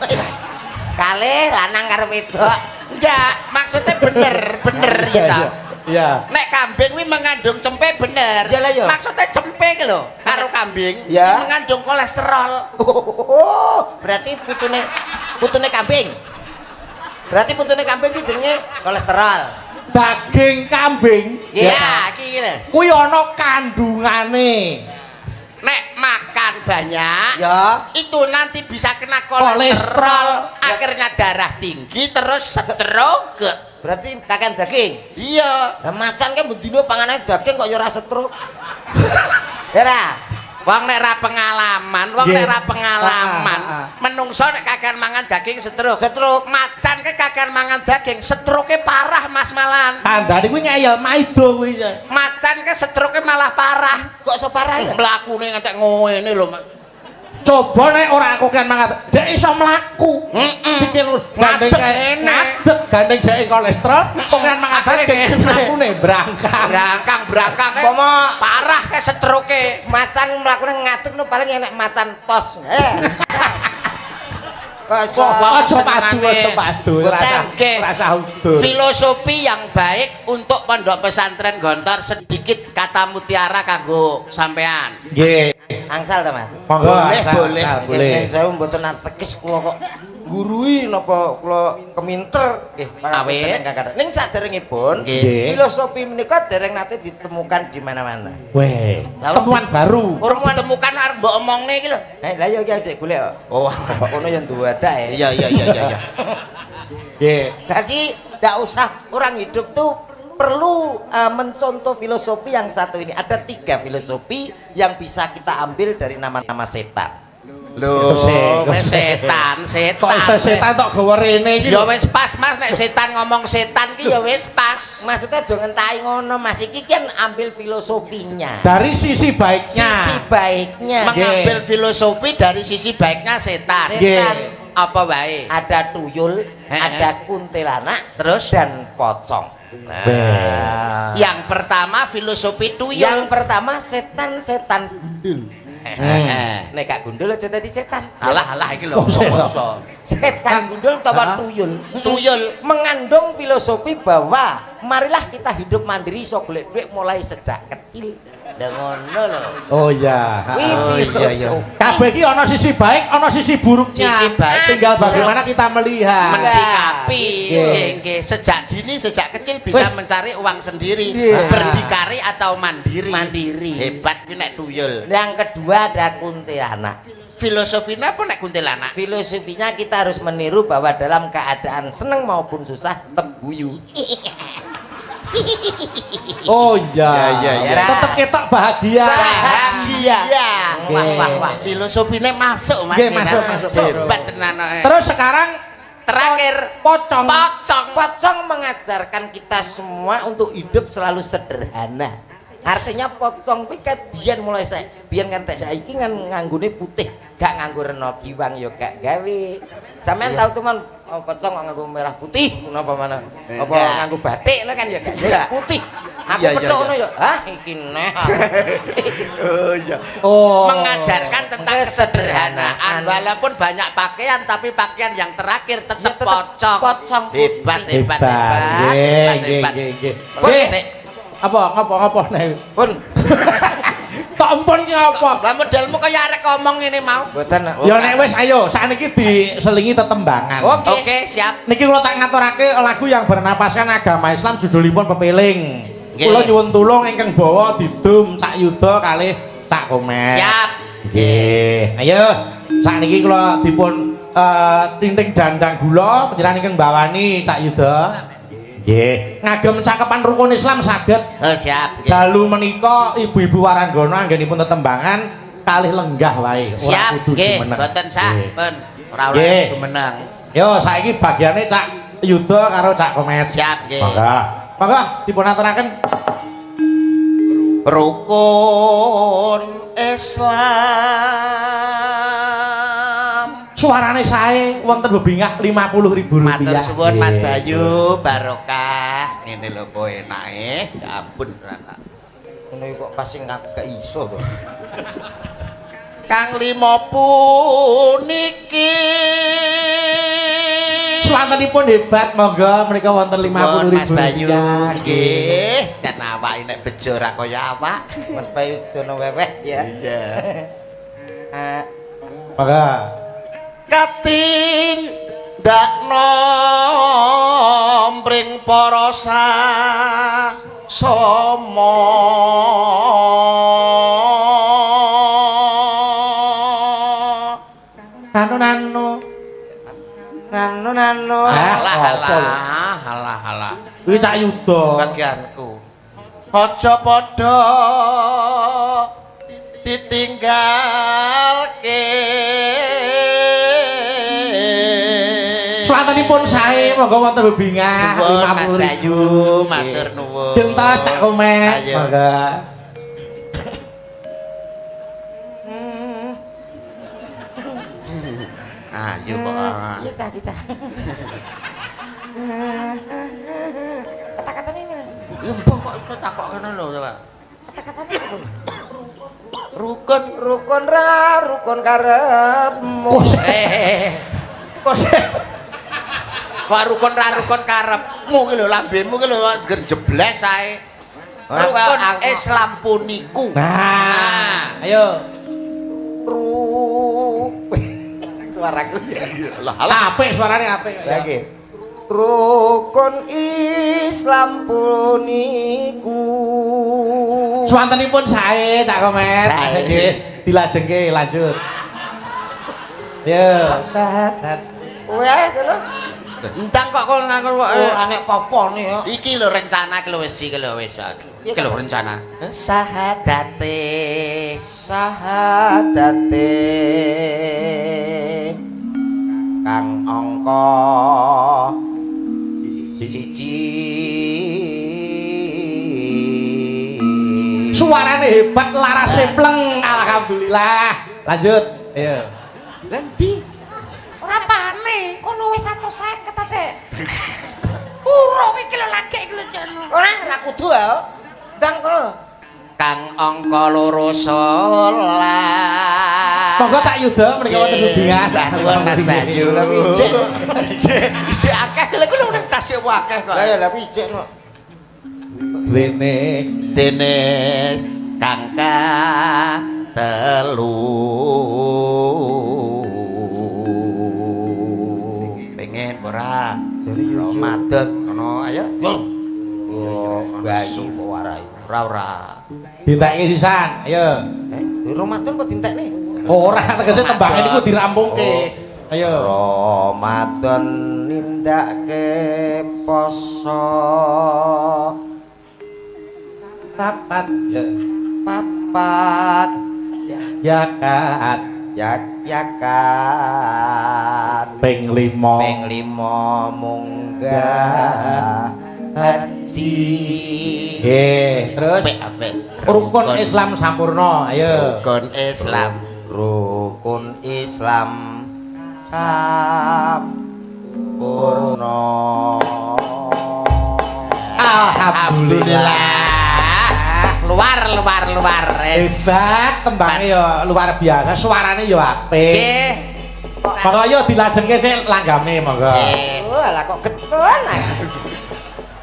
Speaker 3: Kalih lanang karo wedok.
Speaker 2: Enggak, maksudnya bener ya ta.
Speaker 1: Iya.
Speaker 2: Nek kambing kuwi mengandung cempe bener.
Speaker 3: Iyalah ya.
Speaker 2: Maksudnya cempe ki lho karo kambing
Speaker 3: Ya.
Speaker 2: mengandung kolesterol.
Speaker 3: Oh, berarti putune kambing. Berarti putune kambing ki jenenge kolesterol.
Speaker 1: Daging kambing
Speaker 2: Ya, iki lho.
Speaker 1: kuwi ana kandungane.
Speaker 2: Nek makan banyak
Speaker 3: Ya.
Speaker 2: itu nanti bisa kena kolesterol, akhirnya darah tinggi terus stroke.
Speaker 3: Berarti kakean daging.
Speaker 2: Iya.
Speaker 3: Lah macan kan bendino panganane daging kok ya ora stroke. Ora.
Speaker 2: Wong nek ra pengalaman, menungso nek kakean mangan daging stroke. Macan ke kakean mangan daging, stroke parah Mas Malan.
Speaker 1: Kandhane kuwi ngeyel maido kuwi.
Speaker 2: Macan ke stroke malah parah.
Speaker 3: Kok so parah ya?
Speaker 2: Mlakune ngantek ngene lho, Mas.
Speaker 1: Coba nek ora aku kan mangan, dhek iso mlaku. Sikil gandeng ngadeg, gandeng dhek kolesterol, kok kan mangan daging mlakune brangkang.
Speaker 2: Pomo parah ke stroke.
Speaker 3: Macan mlakune ngadeg no paling enek macan tos.
Speaker 1: Aja padu. Rasa udur.
Speaker 2: Filosofi yang baik untuk pondok pesantren Gontor, sedikit kata mutiara kanggo sampean.
Speaker 1: Nggih.
Speaker 3: Angsal ta, Mas?
Speaker 1: Monggo.
Speaker 2: Boleh.
Speaker 3: Yen saya mboten atekis kula kok gurui napa kula keminter nggih
Speaker 2: Awit.
Speaker 3: ning saderengipun
Speaker 2: Nggih.
Speaker 3: filosofi menika dereng nate ditemukan di mana-mana.
Speaker 1: Weh, temuan baru.
Speaker 2: Urung ditemukan arep mbok omongne iki lho.
Speaker 3: Lah ya iki aja golek kok.
Speaker 2: Oh,
Speaker 3: Kok ngono ya duwadae.
Speaker 2: iya.
Speaker 1: Nggih.
Speaker 3: Jadi tidak usah orang hidup tuh perlu mencontoh filosofi yang satu ini. Ada 3 filosofi yang bisa kita ambil dari nama-nama setan.
Speaker 2: Lho, setan.
Speaker 1: Kok iso setan tok gawe rene iki?
Speaker 2: Ya wis pas Mas, nek setan ngomong setan ki ya wis pas.
Speaker 3: Maksudnya jangan ngentahi ngono Mas, iki kan ambil filosofinya.
Speaker 1: Dari sisi baiknya.
Speaker 3: Sisi baiknya.
Speaker 2: Mengambil filosofi dari sisi baiknya setan.
Speaker 3: Setan.
Speaker 2: Apa wae?
Speaker 3: Ada tuyul, ada kuntilanak,
Speaker 2: Terus?
Speaker 3: dan pocong.
Speaker 2: Yang pertama filosofi tuyul.
Speaker 3: Yang pertama setan gundul. Nek gak gundul aja dadi setan.
Speaker 2: Alah iki lho.
Speaker 3: Setan gundul utawa tuyul.
Speaker 2: Tuyul
Speaker 3: Mengandung filosofi bahwa marilah kita hidup mandiri iso golek duit mulai sejak kecil. Lah ngono lho.
Speaker 1: Oh iya.
Speaker 3: Wih, filosofi.
Speaker 1: Kabeh iki ana sisi baik, ana sisi buruknya.
Speaker 2: Sisi baik.
Speaker 1: Tinggal bagaimana kita melihat.
Speaker 2: mensikapi
Speaker 1: Nggih.
Speaker 2: nggih sejak dini sejak kecil bisa
Speaker 1: Wis.
Speaker 2: mencari uang sendiri,
Speaker 3: Iya.
Speaker 2: berdikari atau mandiri.
Speaker 3: Mandiri.
Speaker 2: Hebat ki nek tuyul.
Speaker 3: Yang kedua ada kuntilanak.
Speaker 2: Filosofinya apa nek kuntilanak?
Speaker 3: Filosofinya kita harus meniru bahwa dalam keadaan senang maupun susah tetap guyu.
Speaker 1: Oh iya.
Speaker 2: Ya.
Speaker 1: Tetep ketok bahagia.
Speaker 3: Bahagia.
Speaker 2: Wah, filosofinya masuk Mas.
Speaker 1: Nggih,
Speaker 2: Ini.
Speaker 1: masuk.
Speaker 2: Hebat tenan.
Speaker 1: Terus sekarang
Speaker 2: terakhir
Speaker 1: pocong.
Speaker 3: Pocong mengajarkan kita semua untuk hidup selalu sederhana. Artinya pocong kuwi ket biyen mulai biyen ngantek saiki nganggone putih, gak nganggo rena giwang ya gak gawe. Sampeyan tahu teman pocong kok nganggo merah putih napa mana? Apa nganggo batik kan ya gak putih. Aku petok ngono ya. Hah iki neh.
Speaker 2: Oh iya.
Speaker 1: Oh.
Speaker 2: Mengajarkan tentang kesederhanaan walaupun banyak pakaian tapi pakaian yang terakhir tetap
Speaker 3: Ya, tetep
Speaker 2: pocong.
Speaker 3: pocong
Speaker 2: Hebat.
Speaker 1: Nggih. Apa nek?
Speaker 3: Pun.
Speaker 1: Tak ampun ki apa?
Speaker 2: Lah modelmu kaya arek ngomong ini mau.
Speaker 3: Mboten.
Speaker 1: Ya nek wis ayo sakniki diselingi tetembangan.
Speaker 2: Oke, siap.
Speaker 1: Niki kula tak ngaturake lagu yang bernapaskan agama Islam judulipun Pepeling.
Speaker 2: Nggih.
Speaker 1: Kula nyuwun tulung ingkang bawa didum Cak Yuda kalih Cak Komet.
Speaker 2: Siap.
Speaker 1: Nggih. Ayo sakniki kula dipun tinting dandang gula panjenengan ingkang bawani Cak Yuda. Nggih. Ngagem cakepan rukun Islam saged.
Speaker 2: Oh, siap.
Speaker 1: Dalu menika ibu-ibu waranggana anggenipun tetembangan kalih lenggah wae. Ora
Speaker 2: Siap,
Speaker 1: kudu
Speaker 2: nggih.
Speaker 1: jumeneng.
Speaker 2: Mboten sah,
Speaker 1: Nggih.
Speaker 2: pun. Ora
Speaker 1: Nggih.
Speaker 2: oleh jumeneng.
Speaker 1: Yo saiki bagiane Cak Yuda karo Cak Komet.
Speaker 2: Siap, nggih.
Speaker 1: Monggo dipun aturaken.
Speaker 2: Rukun Islam.
Speaker 1: Suarane sae wonten bebingah Rp50.000.
Speaker 2: Matur suwun Mas
Speaker 1: Nggih.
Speaker 2: Bayu, barokah. Ngene lho po enake. Ya ampun, Rana.
Speaker 3: Ngono kok pas sing gak iso to.
Speaker 2: Kang lima puniki
Speaker 1: Swantenipun hebat, monggo menika wonten
Speaker 2: Suwun,
Speaker 1: Rp50.000.
Speaker 2: Mas Bayu nggih. Jan awake nek bejo ra kaya awak.
Speaker 3: Mas Bayu dono weweh ya.
Speaker 2: Iya.
Speaker 1: Monggo.
Speaker 2: Katin dakno mring para sasama
Speaker 1: Nanu.
Speaker 2: Halah.
Speaker 1: Kuwi Cak Yuda.
Speaker 2: Bagianku. Aja padha ditinggalke
Speaker 1: Swantenipun sae monggo wonten bebingan
Speaker 2: suwun Mas Bayu matur nuwun
Speaker 1: Dentos tak komen monggo
Speaker 2: ayo kok
Speaker 3: kita kata-katanya ini
Speaker 2: Mbok kok iso takok ngono lho coba.
Speaker 3: kata-katanya apa?
Speaker 2: Rukun
Speaker 3: rukun karepmu
Speaker 2: kok rukun karepmu ki lho lambemu ki lho ger jebles ae. Rukun Islam puniku.
Speaker 1: Nah, ayo.
Speaker 3: Suaraku ya.
Speaker 2: Lah
Speaker 1: Apik suarane apik.
Speaker 3: Lagi. Rukun Islam puniku.
Speaker 1: Swantenipun sae tak komen.
Speaker 2: Sae.
Speaker 1: Nggih, dilajengke lanjut. Yo, sahadat.
Speaker 3: Wes lho.
Speaker 2: entang kok nganggo
Speaker 3: Anek popo nih yo.
Speaker 2: iki lho rencana iki lho wis iki lho wis. Iki lho rencana. Sahadate
Speaker 3: Kang angka siji
Speaker 1: Suarane hebat, larase pleng. Alhamdulillah. Lanjut. Ayo.
Speaker 3: Lendi ora pane kono wis 150 ate. Urung iki lho lagi iki lho jan. Ora kudu ya. Ndang kono.
Speaker 2: Kang angka 2
Speaker 1: Monggo tak yuda mriki wonten hubungan.
Speaker 2: Nuwun Mas Bayu.
Speaker 3: Lah ijik.
Speaker 2: Ijik akeh lha kuwi ning tas yo akeh kok.
Speaker 3: Lah ya lah ijik no.
Speaker 2: Dene kangka telu pengen ora Ramadan ngono ayo yul
Speaker 3: Bayu kok warai.
Speaker 2: ora
Speaker 1: Dinteke sisan. Ayo.
Speaker 3: Ramadan kok dintekne?
Speaker 1: Ora tegese tembange niku dirampungke. Ayo.
Speaker 3: Ramadan nindake poso
Speaker 1: Papat ya.
Speaker 3: papat
Speaker 1: Yakat
Speaker 3: yakat
Speaker 1: ping 5.
Speaker 3: ping 5 munggah haji.
Speaker 1: Nggih, terus rukun Islam sampurna. Ayo.
Speaker 2: rukun Islam
Speaker 3: sampurna.
Speaker 1: Alhamdulillah.
Speaker 2: luar
Speaker 1: Hebat tembange ya luar biasa, suarane ya apik.
Speaker 2: nggih
Speaker 1: Monggo yo dilajengke sik langgame monggo.
Speaker 3: Oh, lah kok getun ae.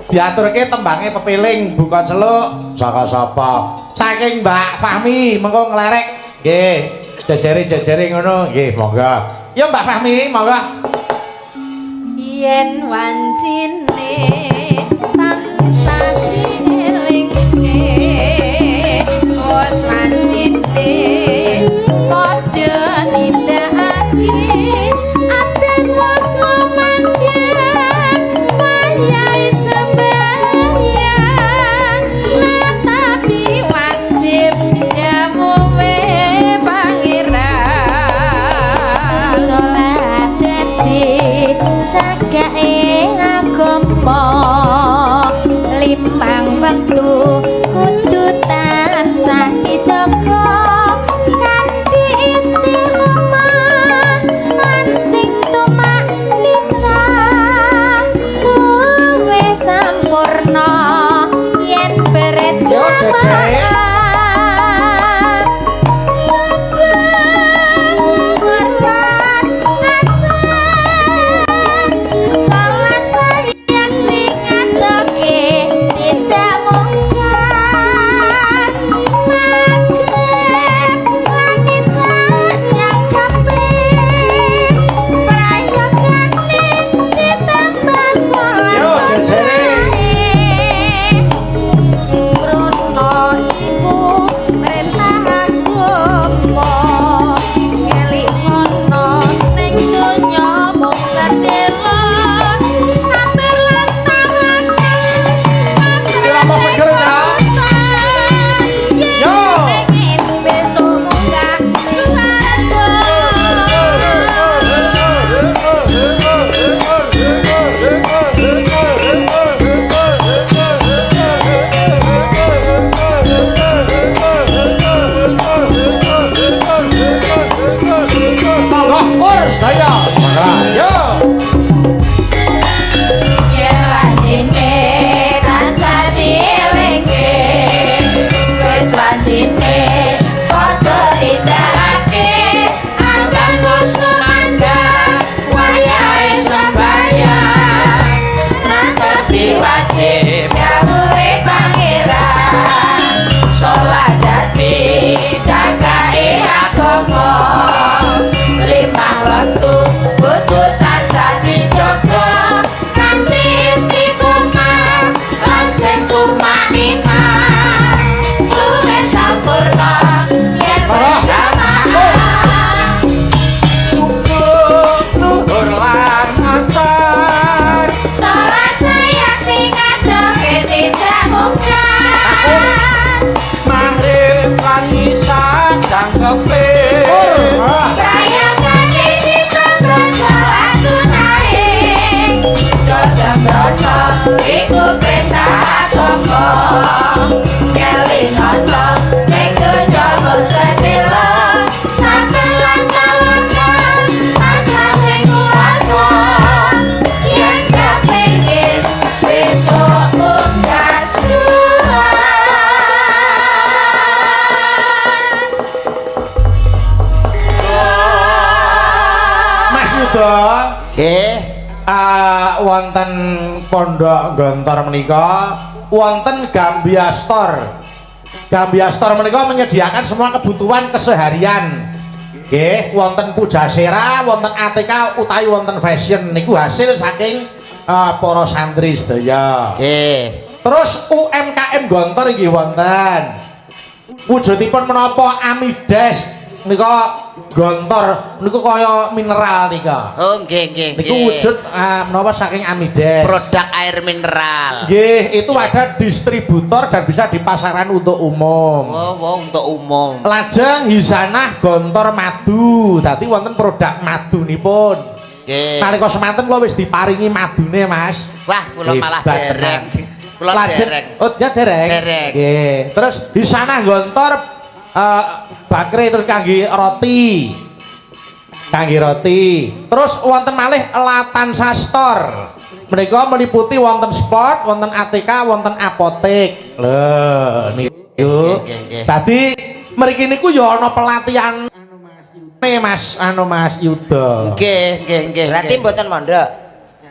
Speaker 1: Diaturke tembange pepiling bukan seluk saka sapa? Saking Mbak Fahmi mengko nglerek. Nggih, jejere ngono. Nggih, monggo. Ya Mbak Fahmi, monggo.
Speaker 4: Yen wancine tansah elingke wis wancine padha nindakake aten wis ngomandhan wayahe sembahyang tapi wajib jamuwe pangeran salat dadi cagake agama
Speaker 1: Saya. Yo.
Speaker 4: Yen wajine tansah dielingke, wis wajine padha didakake, anggan wis mangga wayahe sembahyang, nanggepi wajib dawuhe pangeran, sholat dadi jagae agama, limang wektu kudu tansah dijaga, kanthi istiqomah lan sing tumaninah, luwih sampurna yen berjamaah.
Speaker 1: Nuhur lan asar.
Speaker 4: Salat sayakti ngadoke tidak mungkar,
Speaker 1: Maghrib lan isya jangkepe.
Speaker 4: prayogane ditanggo salat sunahe, sembrono iku perintah agama, kelingana ning donya sedelo, sampe lan tawakal asa sing kuwasa, yen kepengin besok munggah suwan.
Speaker 1: Mas Yuda,
Speaker 2: Nggih.
Speaker 1: wonten Pondok Gontor menika wonten Gambiastor. Gambiastor menika menyediakan semua kebutuhan keseharian. Nggih, wonten Pujasera, wonten ATK utawi wonten fashion niku hasil saking para santri sedaya.
Speaker 2: Nggih.
Speaker 1: Terus UMKM Gontor inggih wonten. Wujudipun menapa Amides nika Gontor niku kaya mineral nika.
Speaker 2: Oh, nggih.
Speaker 1: Niku wujud menapa saking Amides.
Speaker 2: Produk air mineral.
Speaker 1: Nggih, itu ada distributor dan bisa dipasaran untuk umum.
Speaker 2: Oh, untuk umum.
Speaker 1: Lajeng Hisanah Gontor Madu. Dadi wonten produk madunipun.
Speaker 2: Nggih.
Speaker 1: Nalika semanten kula wis diparingi madune, Mas.
Speaker 2: Wah, kula malah
Speaker 1: Hebat
Speaker 2: dereng.
Speaker 1: tenan.
Speaker 2: Kula
Speaker 1: Lajeng-
Speaker 2: dereng.
Speaker 1: Oh, ya dereng.
Speaker 2: Dereng.
Speaker 1: Nggih. Terus Hisanah Gontor bakre terus kangge roti. Kangge roti. Terus wonten malih Latan Sastor. Mereka meliputi wonten sport, wonten ATK, wonten apotek. Lho, niku.
Speaker 2: Nggih.
Speaker 1: Tadi mriki niku ya ana pelatihan Mas Yuda.
Speaker 2: Nggih.
Speaker 3: Berarti mboten mondok.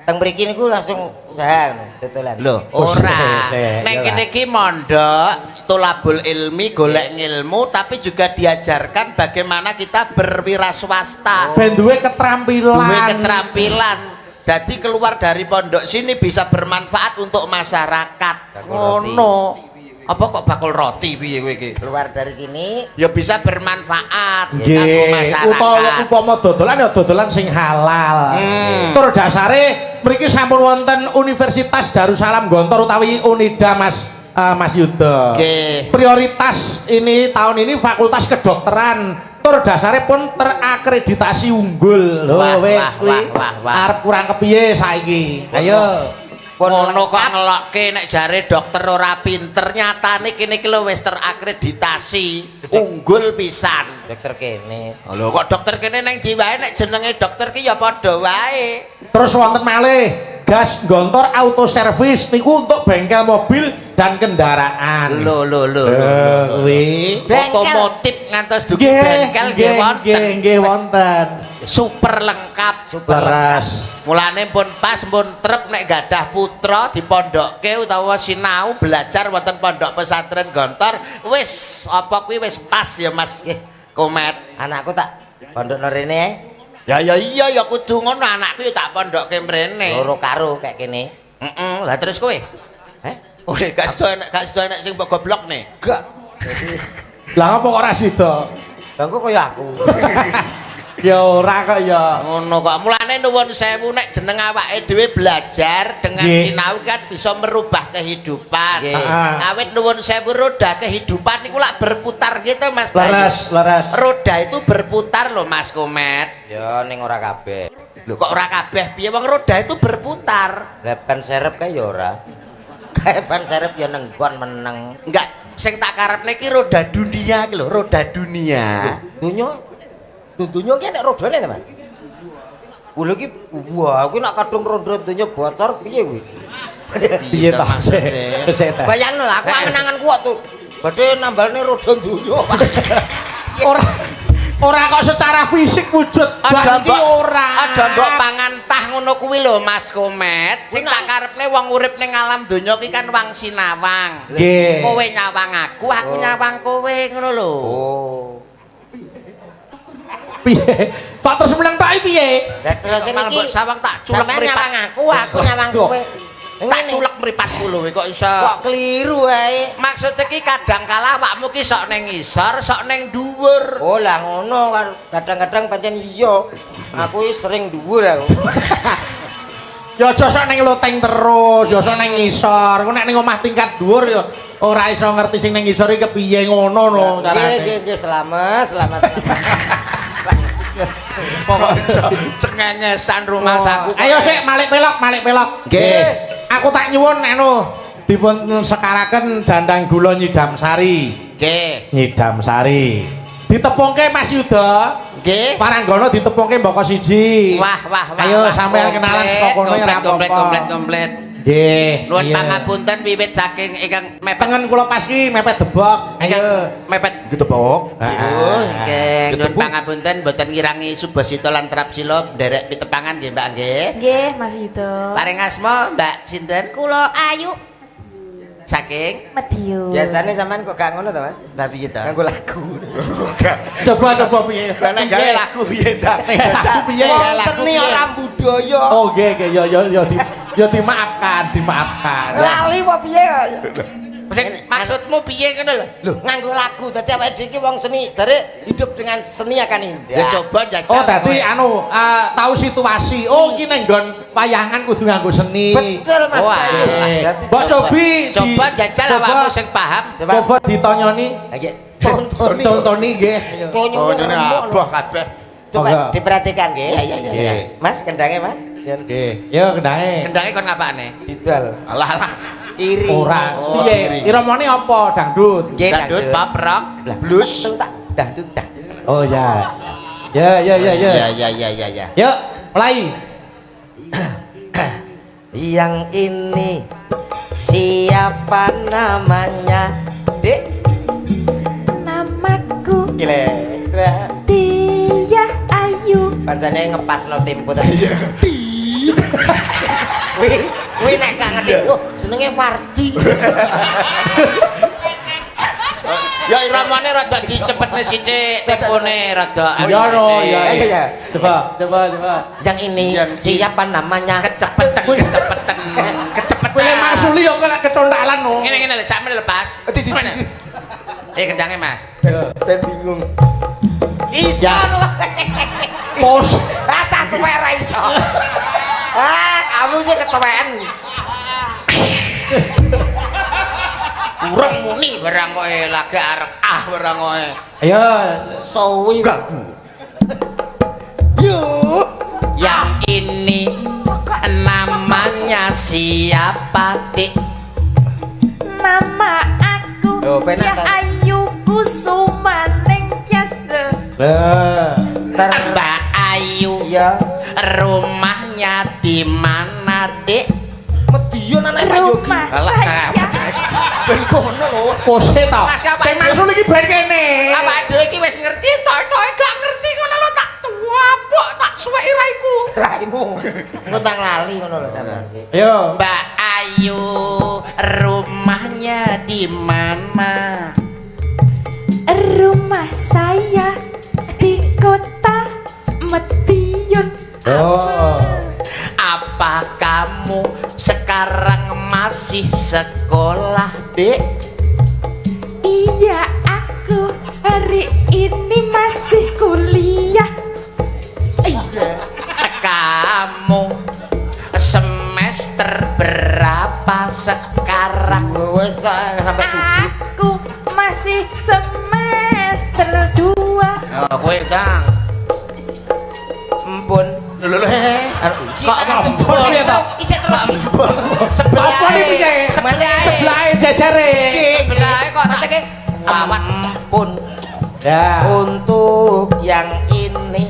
Speaker 3: Teng mriki niku langsung usaha ngono, dodolan.
Speaker 2: Lho,
Speaker 1: Oh,
Speaker 2: ora.
Speaker 1: sik.
Speaker 2: Nek kene iki mondok, tolabul ilmi, golek ngilmu, tapi juga diajarkan bagaimana kita berwira swasta.
Speaker 1: Ben duwe keterampilan.
Speaker 2: Duwe keterampilan. Jadi keluar dari pondok sini bisa bermanfaat untuk masyarakat.
Speaker 3: Bakul roti.
Speaker 2: Ngono. Apa kok bakul roti piye kowe iki?
Speaker 3: Keluar dari sini
Speaker 2: Ya bisa bermanfaat kanggo
Speaker 1: Nggih,
Speaker 2: masyarakat.
Speaker 1: upama dodolan ya dodolan sing halal. Tur dasare mriki sampun wonten Universitas Darussalam Gontor utawi Unida Mas Yuda.
Speaker 2: Nggih.
Speaker 1: Prioritas ini tahun ini fakultas kedokteran. Tur dasare pun terakreditasi unggul.
Speaker 2: Wah,
Speaker 1: Lho wis
Speaker 2: wah,
Speaker 1: kuwi.
Speaker 2: wah.
Speaker 1: Arep kurang kepiye saiki? Ayo.
Speaker 2: Ngono kok ngelokke nek jare dokter ora pinter, nyatane kene iki lho wis terakreditasi unggul pisan.
Speaker 3: dokter kene.
Speaker 2: Lho kok dokter kene nang ndi wae nek jenenge dokter ki ya padha wae.
Speaker 1: Terus wonten malih Gas Gontor Auto Service niku untuk bengkel mobil dan kendaraan.
Speaker 2: Lho.
Speaker 1: Kuwi.
Speaker 2: Otomotif ngantos dugi
Speaker 1: Nggih,
Speaker 2: bengkel nggih wonten.
Speaker 1: nggih wonten.
Speaker 2: Super lengkap.
Speaker 1: Leres.
Speaker 2: Mulane pun pas pun trep nek gadah putra dipondokke utawa sinau belajar wonten pondok pesantren Gontor, wis apa kuwi wis pas ya Mas Komet.
Speaker 3: Anakku tak pondokno rene ae.
Speaker 2: Ya iya ya kudu ngono, anakku ya tak pondokke mrene.
Speaker 3: Loro karo kayak kene.
Speaker 2: Heeh, lah terus kowe?
Speaker 3: Heh?
Speaker 2: Kowe gak sida enek sing mbok goblokne.
Speaker 3: Enggak.
Speaker 1: Lah apa kok ora sida?
Speaker 3: Bangku kaya aku.
Speaker 1: Ya ora kok ya.
Speaker 2: Ngono kok. Mulane nuwun sewu nek jeneng awake dhewe belajar dengan
Speaker 1: Nggih.
Speaker 2: sinau kan bisa merubah kehidupan.
Speaker 3: Nggih.
Speaker 2: Awit nuwun sewu roda kehidupan niku lak berputar gitu Mas Bayu.
Speaker 1: Leres.
Speaker 2: Roda itu berputar loh Mas Komet.
Speaker 3: Ya ning ora kabeh.
Speaker 2: Lho kok ora kabeh piye wong roda itu berputar.
Speaker 3: Lah ban serep kae ya ora. Kae ban serep ya nenggon meneng.
Speaker 2: Enggak, sing tak karepne iki roda dunia iki lho, roda dunia.
Speaker 3: Dunyo. Dunyo ki nek rodane to, Mas. Lho iki wah kuwi nak kadung rondo donya bocor piye kuwi?
Speaker 1: Piye ta maksudnya?
Speaker 3: Bayangno aku angen-angen kuat tuh. Badhe nambalne rondo donya.
Speaker 1: Ora kok secara fisik wujud
Speaker 2: Aja
Speaker 1: bangki ora.
Speaker 2: Aja mbok pangan tah ngono kuwi lho Mas Komet. Sing tak karepne wong urip ning alam donya ki kan wang sinawang.
Speaker 1: Nggih.
Speaker 2: Kowe nyawang aku nyawang kowe ngono lho.
Speaker 3: Oh.
Speaker 1: Piye? Kok terus mlentok piye?
Speaker 3: Lah terus
Speaker 2: Malah
Speaker 3: iki
Speaker 2: mbok sawang tak culek
Speaker 3: sampean
Speaker 2: mripat.
Speaker 3: nyawang aku nyawang kowe.
Speaker 2: Tak culek mripatku lho kok iso.
Speaker 3: Kok keliru ae.
Speaker 2: Maksud iki kadang kala awakmu ki sok ning ngisor, sok ning dhuwur.
Speaker 3: Oh lah ngono kan kadang-kadang pancen iya. Aku iki sering dhuwur aku.
Speaker 1: Ya aja sok ning loteng terus, ya sok ning ngisor. Engko nek ning omah tingkat dhuwur ya ora iso ngerti sing ning ngisor iki kepiye ngono lho carane.
Speaker 3: Nggih, selamat.
Speaker 2: Pokok iso cengengesan rumah saku.
Speaker 1: Ayo sik malik pelok.
Speaker 2: Nggih.
Speaker 1: Aku tak nyuwun anu dipun sekaraken dandang gula nyidam sari.
Speaker 2: Nggih.
Speaker 1: Nyidam sari. Ditepungke Mas Yuda.
Speaker 2: Nggih.
Speaker 1: Paranggono ditepungke mboko siji.
Speaker 2: Wah.
Speaker 1: Ayo sampean kenalan saka kono ya ora apa-apa.
Speaker 2: Komplit.
Speaker 1: Nggih.
Speaker 2: Nuwun
Speaker 1: iya.
Speaker 2: pangapunten wiwit saking ingkang mepet
Speaker 1: Tengen kula pas ki mepet debok.
Speaker 2: ingkang mepet
Speaker 3: Getepok.
Speaker 2: Nggih, nuwun pangapunten boten ngirangi Subasita lan Trapsila nderek pitepangan nggih Mbak nggih.
Speaker 4: Nggih, Mas Yuda.
Speaker 2: Paring asma Mbak sinten?
Speaker 4: Kula Ayu
Speaker 2: Saking
Speaker 4: Medion.
Speaker 3: Biasane sampean kok gak ngono to, Mas?
Speaker 2: Lah piye ta?
Speaker 3: Nganggo lagu.
Speaker 1: Coba piye?
Speaker 2: Lah nek gawe lagu piye ta?
Speaker 1: Lagu piye?
Speaker 3: Wong
Speaker 2: Lagu
Speaker 3: seni
Speaker 2: piye?
Speaker 3: ora budaya.
Speaker 1: Oh nggih ya dimaafkan.
Speaker 3: Lali apa piye kok?
Speaker 2: Sing maksudmu piye ngono lho?
Speaker 3: Lho, nganggo lagu dadi awake dhewe iki wong seni jare hidup dengan seni akan indah.
Speaker 2: Ya coba jajal.
Speaker 1: Oh dadi anu tahu situasi. Oh iki ning nggon wayangan kudu nganggo seni.
Speaker 3: Betul Mas.
Speaker 2: Oh,
Speaker 3: Bayu.
Speaker 2: alah.
Speaker 3: Dadi
Speaker 1: Mbok cobi
Speaker 2: Coba jajal awakmu sing paham.
Speaker 1: Coba ditonyoni.
Speaker 3: Ha nggih. Contoni.
Speaker 1: Contoni nggih.
Speaker 3: Tonyo
Speaker 2: ini abah kabeh.
Speaker 3: Coba
Speaker 1: Monggo.
Speaker 3: diperhatikan nggih.
Speaker 2: Iya.
Speaker 3: Mas kendangnya Mas.
Speaker 1: Nggih. Yo kendhange.
Speaker 2: Kendange kon ngapane?
Speaker 3: Didal.
Speaker 2: Alah.
Speaker 3: Iri.
Speaker 1: Ora.
Speaker 2: Oh,
Speaker 1: Piye? Iramane apa? Dangdut.
Speaker 3: Nggih,
Speaker 2: Dangdut, pop rock, blues.
Speaker 3: Dangdut.
Speaker 1: Oh ya. Ya.
Speaker 2: Ya.
Speaker 1: Yuk, mulai.
Speaker 3: Yang ini siapa namanya? Dek.
Speaker 4: Namaku
Speaker 3: Gile.
Speaker 4: Tia Ayu.
Speaker 3: Pancene ngepasno tempo tadi. Wih nek gak ngerti. Oh, jenenge Wardi.
Speaker 2: Ya iramane rada dicepetne sithik, tempone rada.
Speaker 1: Ya no, ya.
Speaker 3: Iya.
Speaker 1: Coba.
Speaker 3: Yang ini siapa namanya?
Speaker 2: Kecepetan.
Speaker 1: Kowe maksuli yo kok kecondalan no.
Speaker 2: Ngene lho, sakmene lepas. Mana? Kendange Mas.
Speaker 3: Ben bingung. Iso lho.
Speaker 1: Pos.
Speaker 3: Ah, tak tuwek ra iso. Ah, kamu sih ketuwean.
Speaker 2: Urung muni barang kowe lagi arep barang kowe.
Speaker 1: Ayo.
Speaker 3: Sowi gagu. Yuk.
Speaker 2: Yang ini namanya siapa, Dik?
Speaker 4: Nama aku
Speaker 3: Loh, penak,
Speaker 4: Tia
Speaker 3: Tan.
Speaker 4: Ayu Kusumaning Tias.
Speaker 2: Mbak Ayu.
Speaker 3: Iya.
Speaker 2: Rumahnya di mana, Dik?
Speaker 3: Medion anak Pak Yogi.
Speaker 4: Rumah
Speaker 2: Alah,
Speaker 4: saya
Speaker 3: Ben kono lho.
Speaker 1: Pose ta.
Speaker 2: Mas, apa
Speaker 1: Sing
Speaker 2: itu?
Speaker 1: maksud iki ben kene.
Speaker 2: Apa dhewe iki wis ngerti tok-tok gak ngerti ngono lho tak tuwapok tak suweki raiku.
Speaker 3: Raimu. Ngutang lali ngono lho sampean.
Speaker 1: Ayo.
Speaker 2: Mbak Ayu, rumahnya di mana?
Speaker 4: Rumah saya di kota Medion.
Speaker 1: Oh.
Speaker 2: Apa kamu sekarang masih sekolah, Dek?
Speaker 4: Iya, aku hari ini masih kuliah.
Speaker 2: Kamu semester berapa sekarang?
Speaker 3: Wes sampai subuh.
Speaker 4: Aku masih semester 2.
Speaker 2: Oh, kowe Kang.
Speaker 3: Empun.
Speaker 2: Lho
Speaker 3: Kok
Speaker 1: ngempun ya, Pak?
Speaker 3: Isih terus.
Speaker 2: Sebelah.
Speaker 1: Apa iki piye?
Speaker 2: Sebelah.
Speaker 1: Sebelahe jejere.
Speaker 2: Sebelahe kok tak
Speaker 3: Mateke
Speaker 2: wawat.
Speaker 3: Empun.
Speaker 1: Ya.
Speaker 3: Untuk yang ini.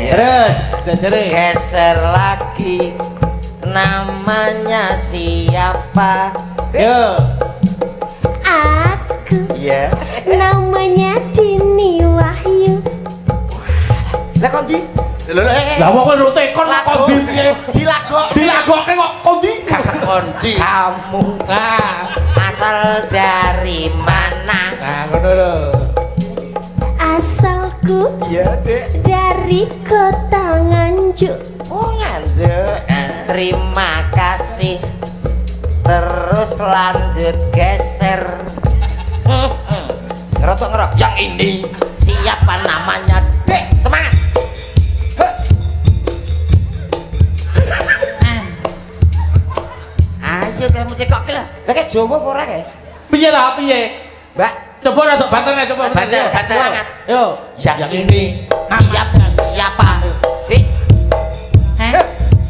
Speaker 1: Terus, jajare.
Speaker 3: Geser lagi. Namanya siapa?
Speaker 1: Yo.
Speaker 4: Aku
Speaker 3: Iya.
Speaker 4: namanya Dini Wahyu.
Speaker 3: Lah kok di?
Speaker 1: Lah wong kowe tekon kok kondi piye? Dilagokke kok kondi?
Speaker 2: Kondi.
Speaker 3: Kamu
Speaker 1: Nah,
Speaker 3: asal dari mana?
Speaker 1: nah ngono lho.
Speaker 4: Asalku
Speaker 3: Iya, Dek.
Speaker 4: dari kota Nganjuk.
Speaker 3: Oh, Nganjuk. Terima kasih. Terus lanjut geser. Ngerotok. Yang ini siapa namanya? Dek, semangat. Ayo kamu cekok lah. Lah kayak Jawa apa ora kae?
Speaker 1: Piye lah piye?
Speaker 3: Mbak,
Speaker 1: Coba rada banter coba.
Speaker 2: Banter, banter.
Speaker 3: semangat.
Speaker 1: Yo.
Speaker 3: Yang ini siapa? Dek.
Speaker 4: Hah?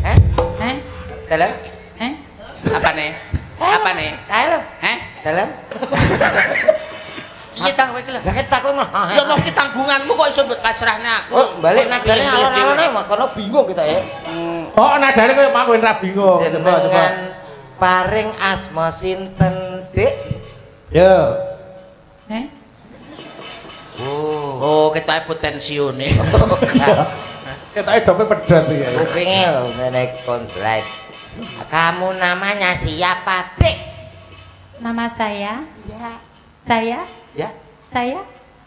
Speaker 3: Hah?
Speaker 4: Hah?
Speaker 3: Dalam?
Speaker 4: Hah?
Speaker 2: Apa nih? Apa nih?
Speaker 3: Halo.
Speaker 2: Heh?
Speaker 3: Dalam?
Speaker 2: Iya tang kowe iki lho.
Speaker 3: Lah ketakon mah.
Speaker 2: Ya kok ki tanggunganmu kok iso mbok pasrahne aku.
Speaker 3: Oh, balik nadane alon-alon ae makono bingung kita ya.
Speaker 1: Oh, nadane koyo mak kowe ra bingung. Coba coba.
Speaker 3: Jenengan paring asma sinten, Dik?
Speaker 1: Yo.
Speaker 4: Hah?
Speaker 2: Oh, ketoke potensione.
Speaker 1: Ketoke dope pedot iki.
Speaker 3: Kupinge lho ngene konslet. Kamu namanya siapa, Dik?
Speaker 4: Nama saya,
Speaker 3: Ya.
Speaker 4: saya,
Speaker 3: Ya.
Speaker 4: saya,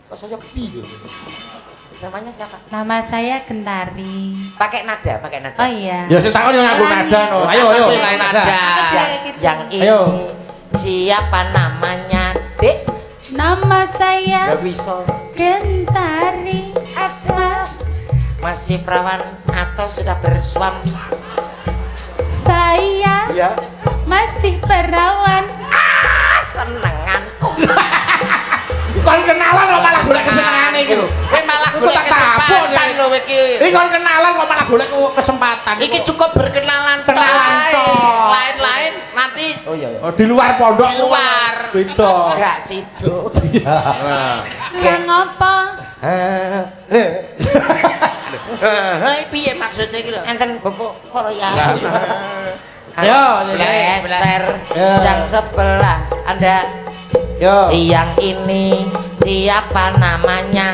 Speaker 3: Kok saya kepiye? Namanya siapa?
Speaker 4: nama saya Gentari.
Speaker 3: Pakai nada, pakai nada.
Speaker 4: Oh iya.
Speaker 1: Ya sing takon yo ngaku nada no. Ayo ayo.
Speaker 2: Takon yo nada.
Speaker 3: Yang ini
Speaker 1: Ayo.
Speaker 3: siapa namanya, Dik?
Speaker 4: Nama saya
Speaker 3: Gak bisa.
Speaker 4: Gentari. Mas,
Speaker 3: Masih perawan atau sudah bersuami?
Speaker 4: saya
Speaker 3: Ya.
Speaker 4: masih perawan.
Speaker 3: Senenganku.
Speaker 1: Kon kenalan kok malah golek kesenengane iki lho.
Speaker 2: Kowe malah
Speaker 1: Iku
Speaker 2: golek
Speaker 1: tak tapuk,
Speaker 2: kesempatan
Speaker 1: Dik.
Speaker 2: lho kowe iki.
Speaker 1: Iki kon kenalan kok malah golek kesempatan.
Speaker 2: Iki cukup berkenalan tok
Speaker 1: Kenalan
Speaker 2: ae.
Speaker 1: tok.
Speaker 2: Lain-lain nanti
Speaker 3: Oh iya ya.
Speaker 1: Oh, di luar pondok.
Speaker 2: Di luar.
Speaker 1: Beda.
Speaker 3: Gak sido.
Speaker 1: Iya.
Speaker 4: Lah ngopo?
Speaker 2: Hei, piye maksudnya iki lho?
Speaker 3: Enten Bapak Korea.
Speaker 1: Ayo,
Speaker 3: Geser
Speaker 1: Ya.
Speaker 3: yang sebelah Anda.
Speaker 1: Yo.
Speaker 3: Yang ini siapa namanya?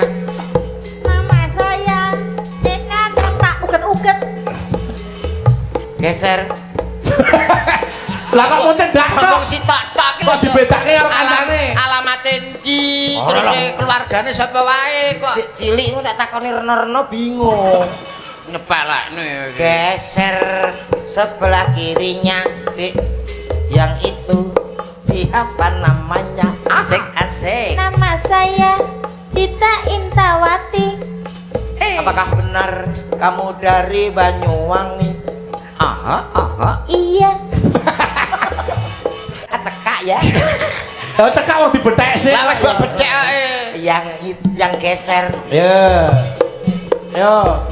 Speaker 4: Nama saya Deka tak uget-uget.
Speaker 3: Geser.
Speaker 1: Lah kok mau cedak
Speaker 2: Ngomong
Speaker 1: kok?
Speaker 2: si tak iki
Speaker 1: Kok dibedake karo kancane?
Speaker 2: Alamat endi,
Speaker 3: Oh,
Speaker 2: terus
Speaker 3: lah.
Speaker 2: keluargane sapa wae kok.
Speaker 3: Cilik tak takoni reno-reno bingung.
Speaker 2: Nyepalakne.
Speaker 3: Geser sebelah kirinya, Dik. Yang itu siapa namanya? Asik-asik.
Speaker 4: Nama saya Dita Intawati.
Speaker 3: Apakah benar kamu dari Banyuwangi? Aha.
Speaker 4: Iya.
Speaker 3: Teka ya.
Speaker 1: Ya cekak wong dibethek sih.
Speaker 2: Lah wis mbok becek ae.
Speaker 3: Yang geser
Speaker 1: Ya. Yo.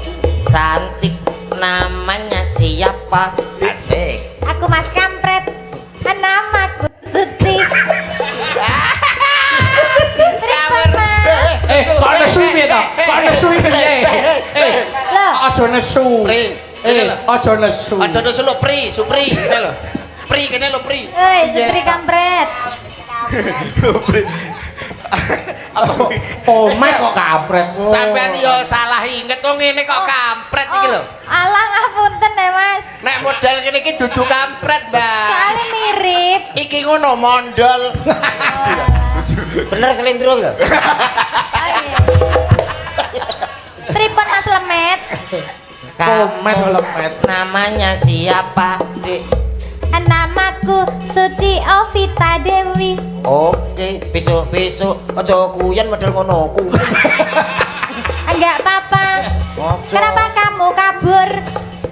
Speaker 3: cantik namanya siapa? Asik.
Speaker 4: Aku Mas Kampret. Namaku Suti. Terima Mas.
Speaker 1: Kok nesu piye to? Kok nesu piye?
Speaker 4: Loh,
Speaker 1: Aja nesu.
Speaker 2: Pri.
Speaker 1: Aja nesu.
Speaker 2: Aja nesu lho, Pri, Supri, kene lho. Pri kene lho, Pri.
Speaker 4: Hei, Supri Kampret.
Speaker 2: Apa?
Speaker 1: Omek kok kampret.
Speaker 2: Sampean yo salah inget kok ngene kok kampret iki lho.
Speaker 4: Alah ngapunten ya Mas.
Speaker 2: Nek model kene iki dudu kampret, Mbak.
Speaker 4: Soalnya mirip.
Speaker 2: Iki ngono mondol.
Speaker 3: Bener selindro lho.
Speaker 4: Oh iya. Pripun Mas Lemet?
Speaker 1: Omek lemet.
Speaker 3: Namanya siapa, Dik?
Speaker 4: Namaku Suci Ovita Dewi.
Speaker 3: Oke, besok-besok aja kuyen model ngono ku.
Speaker 4: Enggak apa-apa.
Speaker 3: Ojo.
Speaker 4: Kenapa kamu kabur?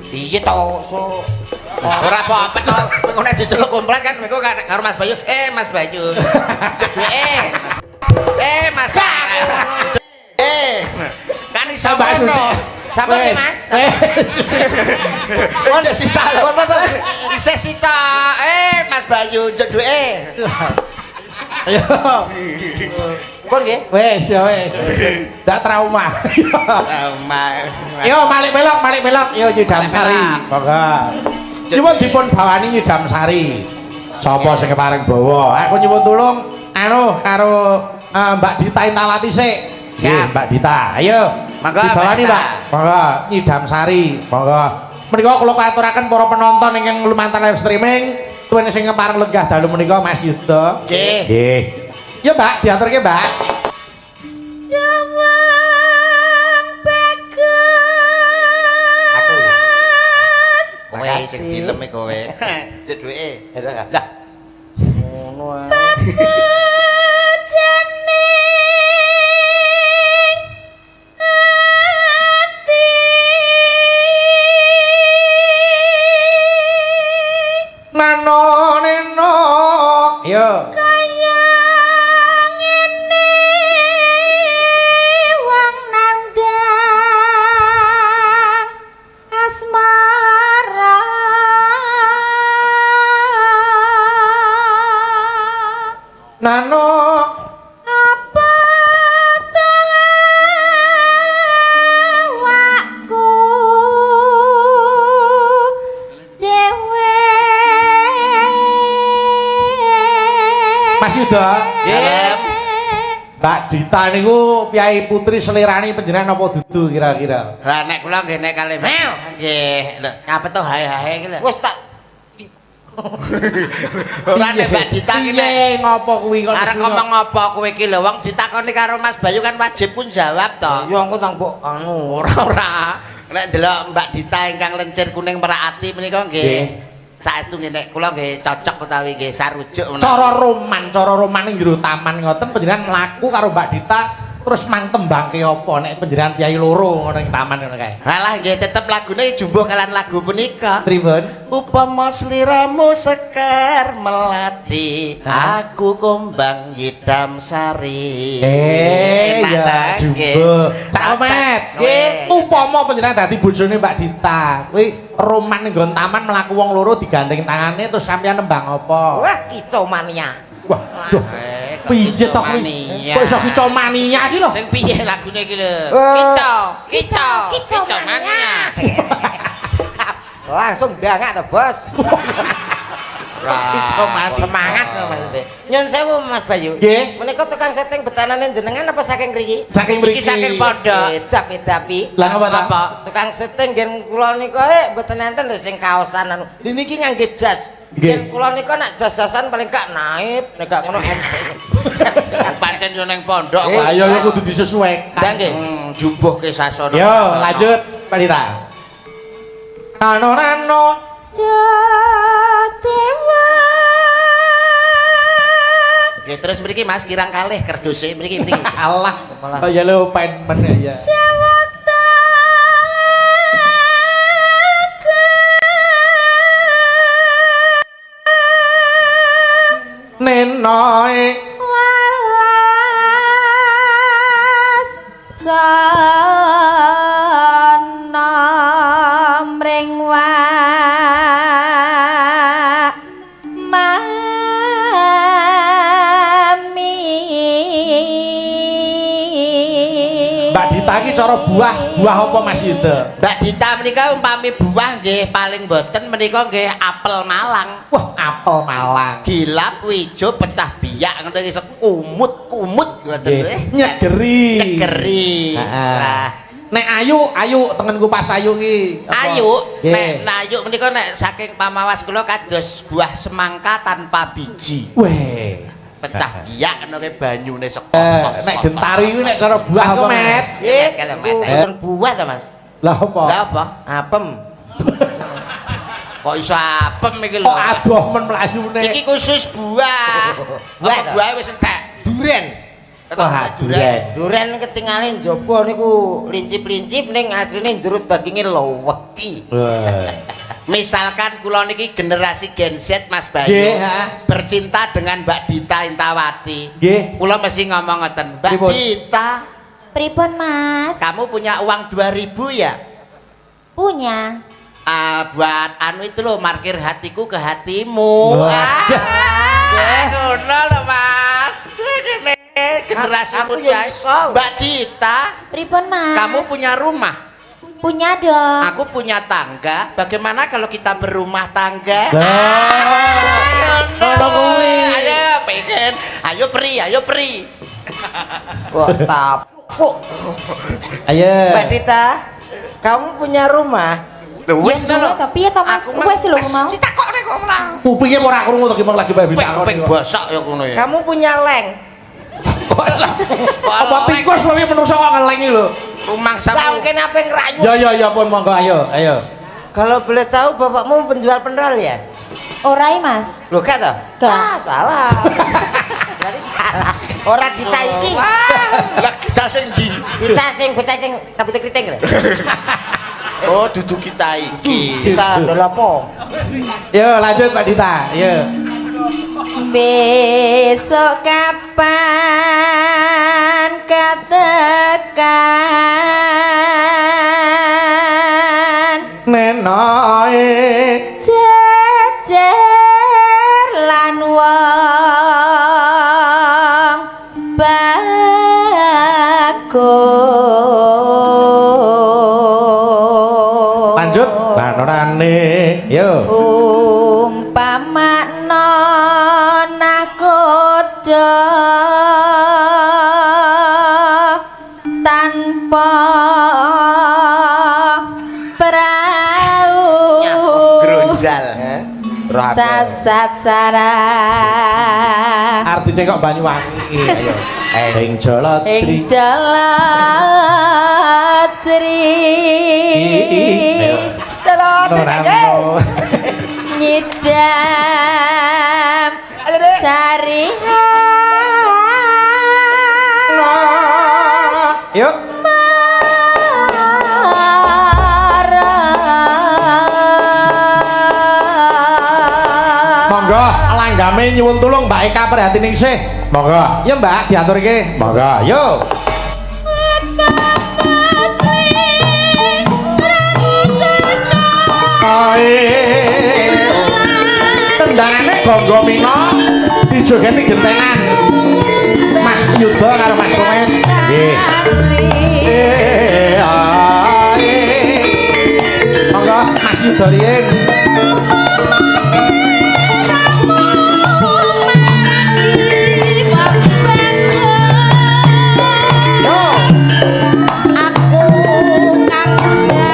Speaker 3: Piye to, so?
Speaker 2: Ora apa-apa to. Kowe nek diceluk komplet kan mengko karo Mas Bayu. Mas Bayu. Jedhe. Mas Bayu. Kan iso ngono.
Speaker 3: Sampai ke Mas.
Speaker 2: Sesita lho. Sesita. Mas Bayu jedhe.
Speaker 1: Ayo.
Speaker 3: Pun nggih.
Speaker 1: Wes ya wes. Ndak trauma. Yo balik belok. Yo Nyidam Sari. Monggo. Nyuwun dipun bawani Nyidam Sari. Sapa sing paring bawa? Aku nyuwun tulung anu karo Mbak Dita Intawati sik. Nggih, Mbak Dita. Ayo.
Speaker 3: Monggo
Speaker 1: dibawani, Mbak. Monggo Nyidam Sari. Monggo. Menika kula katuraken para penonton ingkang lumantar live streaming, tuwene sing pareng lenggah dalu menika Mas Yuda.
Speaker 3: Nggih.
Speaker 1: Nggih. Ya, Mbak, diaturke, Mbak.
Speaker 2: Kowe sing dilem kowe. Cek duweke.
Speaker 3: Lah. Ngono ae.
Speaker 1: Nano neno. Yo. Nano
Speaker 4: Apa to awakku dhewe
Speaker 1: Mas Yuda.
Speaker 2: Nggih.
Speaker 1: Mbak Dita niku piyai putri selirani panjenengan apa dudu kira-kira?
Speaker 2: Lah nek kula nggih nek kalih
Speaker 3: Mel.
Speaker 2: nggih. Lho, ngapa to hae-hae iki lho.
Speaker 3: Wis tak
Speaker 2: Ora nek Mbak Dita ki nek
Speaker 1: Piye ngopo kuwi kok?
Speaker 2: arep ngomong apa kowe iki lho wong ditakoni karo Mas Bayu kan wajib pun jawab to.
Speaker 3: ya engko tang mbok anu.
Speaker 2: Ora. Nek ndelok Mbak Dita ingkang lencir kuning merati menika nggih. Saestu nggih nek kula nggih cocok utawi nggih sarujuk menawi.
Speaker 1: Cara roman ning jero taman ngoten panjenengan mlaku karo Mbak Dita terus mang tembangke apa nek panjenengan piyai loro ngono ing taman ngono kae.
Speaker 2: Halah nggih tetep lagune jumbuh kalian lagu punika.
Speaker 1: Pripun?
Speaker 2: Upama sliramu sekar melati, aku kumbang Nyidam Sari. Enak
Speaker 1: ya
Speaker 2: ta, nggih.
Speaker 1: jumbo. Cak Omet,
Speaker 2: Nggih.
Speaker 1: upama panjenengan dadi bojone Mbak Dita, kuwi roman ning nggon taman mlaku wong loro digandeng tangane terus sampeyan nembang apa?
Speaker 3: Wah, kicomania.
Speaker 1: Wah, duh.
Speaker 2: Asik, kok
Speaker 1: Piye to kuwi?
Speaker 2: kicomania.
Speaker 1: Kok iso kicomania iki lho?
Speaker 2: Sing piye lagune iki lho?
Speaker 3: Kicau
Speaker 2: Kicomania.
Speaker 3: Langsung dangak to, Bos.
Speaker 1: Kicomania.
Speaker 3: Semangat lho maksudnya. Nyun sewu Mas Bayu.
Speaker 1: Nggih.
Speaker 3: Menika tukang setting betanane jenengan apa saking mriki?
Speaker 1: Saking mriki.
Speaker 2: Iki saking pondok.
Speaker 3: Tapi
Speaker 1: Lah apa ta?
Speaker 2: Apa?
Speaker 3: tukang setting gen kula nika mboten enten lho sing kaosan anu. Niki ngangge jas.
Speaker 1: Nggih.
Speaker 3: Gen kula nika nek jas-jasan paling gak naib, nek gak ngono MC.
Speaker 2: Pancen yo ning pondok
Speaker 3: Eh,
Speaker 2: kok.
Speaker 1: Ayo ya kudu disesuaikan.
Speaker 3: Ndak nggih.
Speaker 2: Jumbuh ke sasono.
Speaker 1: Yo, lanjut Mbak Dita. Nano
Speaker 4: dewa
Speaker 2: Oke, terus mriki Mas kirang kalih kerduse mriki.
Speaker 1: Allah.
Speaker 3: Malah.
Speaker 1: Oh ya lo pen men ya. Nenoy
Speaker 4: walas sana mring mami
Speaker 1: Mbak Dita iki cara buah apa Mas Yuda?
Speaker 2: Mbak Dita menika umpami buah nggih paling boten menika nggih apel Malang.
Speaker 1: Wah, apel Malang.
Speaker 2: Gilap ijo pecah biak ngono iso kumut-kumut ngoten
Speaker 1: Nggih,
Speaker 2: nggih.
Speaker 1: nyegeri.
Speaker 2: Nyegeri.
Speaker 1: Heeh.
Speaker 2: Nah,
Speaker 1: Nek ayu tengenku pas ayu ki. apa?
Speaker 2: ayu
Speaker 1: Nggih.
Speaker 2: nek nayu menika nek saking pamawas kula kados buah semangka tanpa biji.
Speaker 1: Weh.
Speaker 2: Pecah biak ngono ke banyune saka
Speaker 1: Nek gentari kuwi nek cara buah apa, Met?
Speaker 2: Nggih,
Speaker 3: Iku bukan buah ta, Mas?
Speaker 1: Lah apa?
Speaker 2: Lah apa?
Speaker 3: Apem.
Speaker 2: Kok iso apem iki lho.
Speaker 1: Kok adoh men mlayune.
Speaker 2: Iki khusus buah.
Speaker 3: Buah
Speaker 2: Apa
Speaker 3: ta?
Speaker 2: buah wis entek.
Speaker 3: Duren.
Speaker 1: Wah, duren.
Speaker 3: Duren ketinggalan jaba niku lincip-lincip ning asline njero daginge loweki.
Speaker 1: Wah.
Speaker 2: Misalkan kula niki generasi Gen Z Mas Bayu
Speaker 1: Nggih, ha.
Speaker 2: bercinta dengan Mbak Dita Intawati.
Speaker 1: Nggih.
Speaker 2: Kula mesti ngomong ngoten, Mbak
Speaker 1: Pripun?
Speaker 2: Dita,
Speaker 4: pripun Mas
Speaker 2: kamu punya uang 2000 ya?
Speaker 4: punya
Speaker 2: Buat anu itu loh, markir hatiku ke hatimu.
Speaker 1: Wah.
Speaker 2: Ngono lho, Mas. kene generasi
Speaker 3: Aku
Speaker 2: muda.
Speaker 3: ya iso.
Speaker 2: Mbak Dita,
Speaker 4: Pripun, Mas?
Speaker 2: kamu punya rumah?
Speaker 4: punya dong.
Speaker 2: Aku punya tangga. Bagaimana kalau kita berumah tangga?
Speaker 1: Ngono kuwi.
Speaker 2: Ayo, pengen. Ayo pri.
Speaker 3: What the fuck?
Speaker 1: Ayo.
Speaker 3: Mbak Dita, kamu punya rumah?
Speaker 2: Wis
Speaker 4: Ya,
Speaker 2: lho.
Speaker 4: tapi ya, Thomas. Wes lho, mau.
Speaker 2: Ditakokne kok lah.
Speaker 1: Kupinge ora krungu to ki mong lagi bae
Speaker 2: Peng bosok ya ngono ya.
Speaker 3: Kamu punya leng?
Speaker 1: Apa tikus lho menungso kok ngelengi lho.
Speaker 2: Rumah
Speaker 3: Lah
Speaker 2: sama.
Speaker 3: mungkin apa yang ngerayu?
Speaker 1: Ya pun monggo ayo.
Speaker 3: Kalau boleh tahu bapakmu penjual pendal ya?
Speaker 4: Orai, Mas.
Speaker 3: Loh kan toh?
Speaker 4: Gak.
Speaker 3: Ah, salah. Jadi salah. Orang Dita iki.
Speaker 2: Lah kita sing ndi?
Speaker 3: Dita sing bocah sing tapi kriting lho.
Speaker 2: Oh, duduk kita iki.
Speaker 3: Dita ndol apa?
Speaker 1: Yo lanjut Mbak Dita. Yo.
Speaker 4: Besok kapan katekan
Speaker 1: Nenoe
Speaker 4: jejer lan wong bagus.
Speaker 1: lanjut banorane. Yo.
Speaker 4: Umpamakna nakoda tanpa prau
Speaker 2: Gronjal.
Speaker 4: sasat sarah
Speaker 1: Artinya kok Banyuwangi. Ayo. Ing
Speaker 4: ing
Speaker 1: Jalatri.
Speaker 4: jalatri
Speaker 1: Norano.
Speaker 4: nyidam sarihan
Speaker 1: Yuk. Monggo langgame nyuwun tulung Mbak Eka perhatining sih. Monggo. Ya Mbak diaturke. Monggo. Yo. Tendangane gonggo mino dijogeti gentenan Mas Yuda karo Mas Komit. Nggih. Monggo Mas Yuda riyen. Yo.
Speaker 4: Aku kang bakal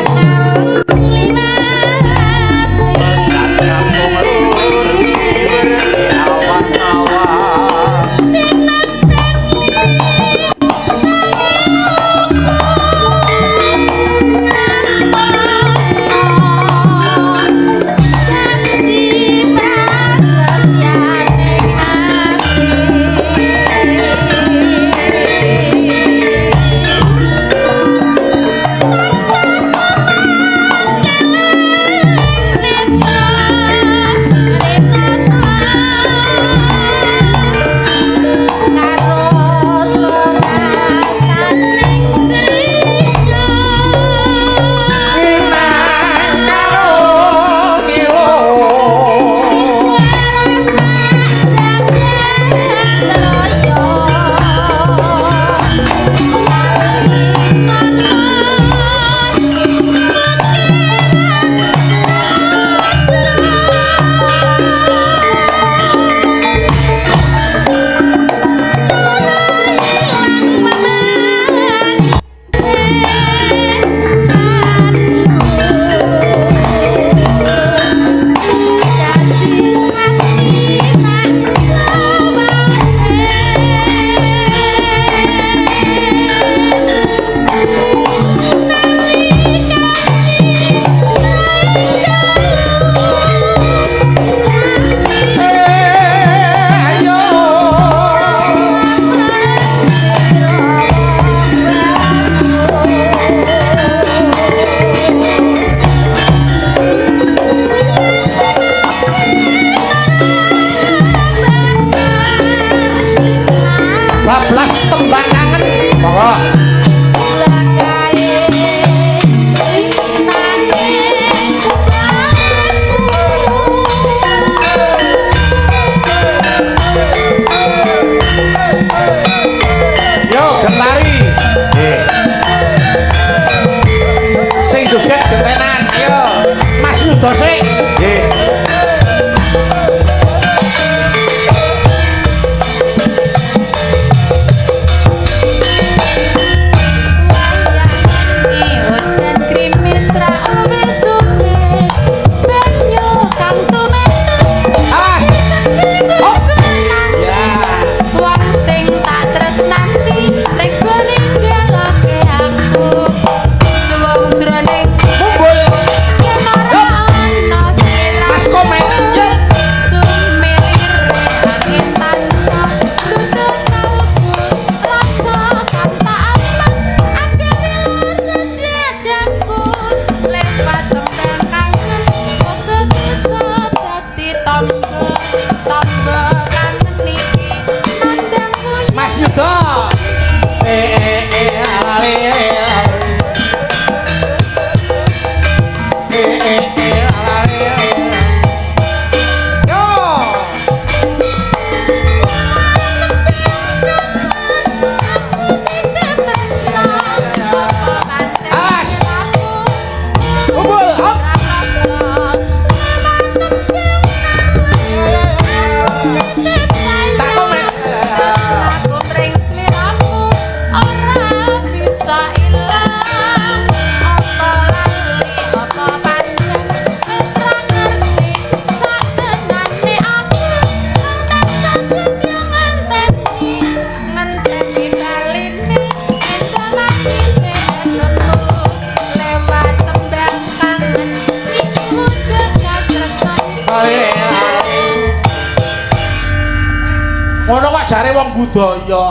Speaker 1: Ngono kok jare wong budaya.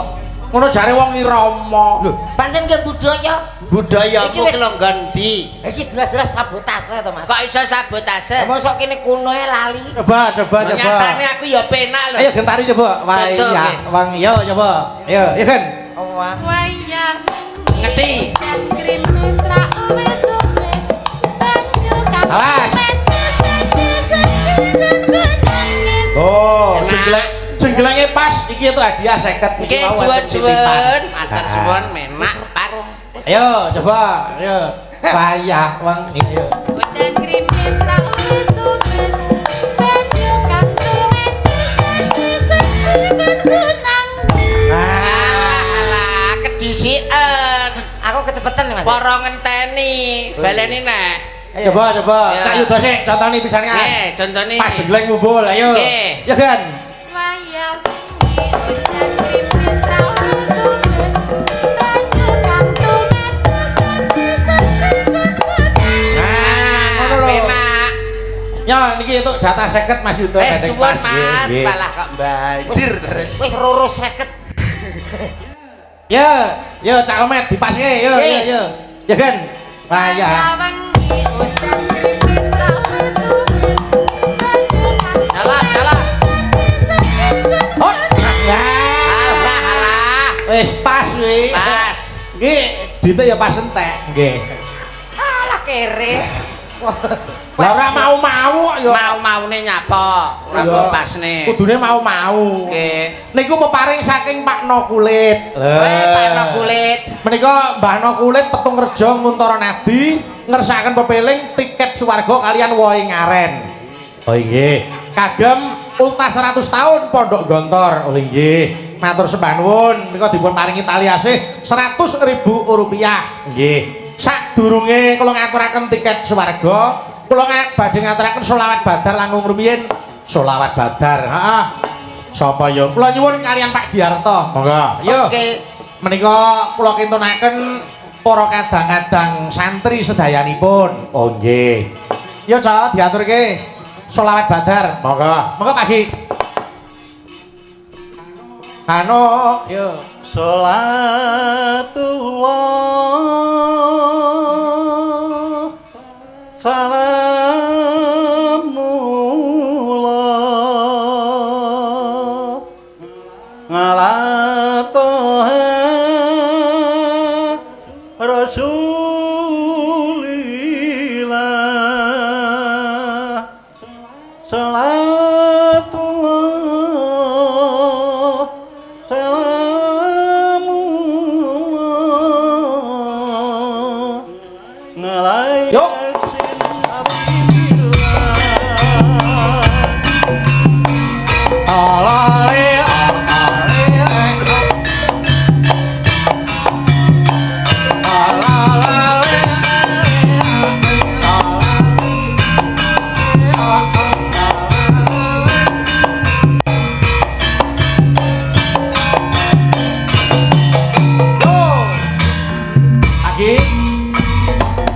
Speaker 1: Ngono jare wong irama.
Speaker 3: Lho, pancen ke budaya.
Speaker 2: Budaya
Speaker 3: Iki
Speaker 2: ku
Speaker 3: wis-
Speaker 2: ki longgon ndi?
Speaker 3: Iki jelas-jelas sabotase to, Mas.
Speaker 2: Kok iso sabotase?
Speaker 3: Mosok kene kunoe lali.
Speaker 1: Coba.
Speaker 2: Nyatane aku ya penak lho.
Speaker 1: Ayo gentari coba. Wah
Speaker 2: Contoh,
Speaker 1: iya,
Speaker 2: nggih.
Speaker 1: Wang iya coba. Ayo, iya kan.
Speaker 3: Wah.
Speaker 4: Wayang
Speaker 2: Ngerti?
Speaker 4: krimis ra wis banyu
Speaker 1: Awas. Oh, jengglenge pas iki itu hadiah 50
Speaker 2: Oke,
Speaker 1: mau
Speaker 2: suwun-suwun,
Speaker 1: Ah,
Speaker 2: matur suwun menak pas.
Speaker 1: Ayo coba, ayo. Wayah wong iki ayo.
Speaker 4: Wajan krimis ra wis banyu
Speaker 2: Alah, kedisiken.
Speaker 3: Aku kecepetan nih, Mas.
Speaker 2: Para ngenteni, baleni nek.
Speaker 3: Ayo.
Speaker 1: Coba.
Speaker 2: Ya.
Speaker 1: Kak Yuda sih contoni pisan kan.
Speaker 2: Nggih, contone.
Speaker 1: Pas jengleng mumbul, ayo.
Speaker 2: Nggih.
Speaker 1: Ya kan.
Speaker 4: wayang wajan krimis ra wis banyu
Speaker 1: Nah, ngono lho.
Speaker 2: Penak.
Speaker 1: Ya niki itu jatah 50 Mas Yuda. gandeng
Speaker 2: Suwun
Speaker 1: pas. Nggih,
Speaker 2: Mas,
Speaker 1: nggih.
Speaker 2: malah kok banjir terus.
Speaker 3: Wis roro 50.
Speaker 1: Ya, yo Cak Omet dipaske, yo. Ya kan. Wayah.
Speaker 2: Alah.
Speaker 1: Oh, ya.
Speaker 2: Alah.
Speaker 1: Wis pas kuwi.
Speaker 2: Pas.
Speaker 1: Nggih, dite ya pas entek. Nggih.
Speaker 3: Alah kere. Wah.
Speaker 1: Lah ora mau-mau kok ya.
Speaker 2: Mau-maune nyapa? Ora
Speaker 1: Iya.
Speaker 2: kok pasne.
Speaker 1: Kudune mau-mau.
Speaker 2: Oke.
Speaker 1: Niku peparing saking Pak No Kulit.
Speaker 2: Weh, Pak Kulit.
Speaker 1: Menika Mbah No Kulit Petung Rejo Nguntara Nadi ngersakaken pepeling tiket swarga kalian woi ngaren. Oh nggih. Kagem ultas 100 tahun Pondok Gontor. Oh nggih. Matur sembah nuwun menika dipun paringi tali asih 100.000 rupiah. Nggih. Sadurunge kula ngaturaken tiket swarga, kula badhe ngaturaken selawat badar langkung rumiyin. Selawat badar. Heeh. Sapa ya? Kula nyuwun kalian Pak Diarto. Monggo. Yo.
Speaker 2: Oke.
Speaker 1: Menika kula kintunaken para kadang-kadang santri sedayanipun. Oh nggih. Ya Cak, diaturke selawat badar. Monggo. Monggo Pak Ki. Anu, yo.
Speaker 5: Salatullah salamullah ala toha rasulillah salatullah salamullah ngalai
Speaker 1: Yuk. Alale,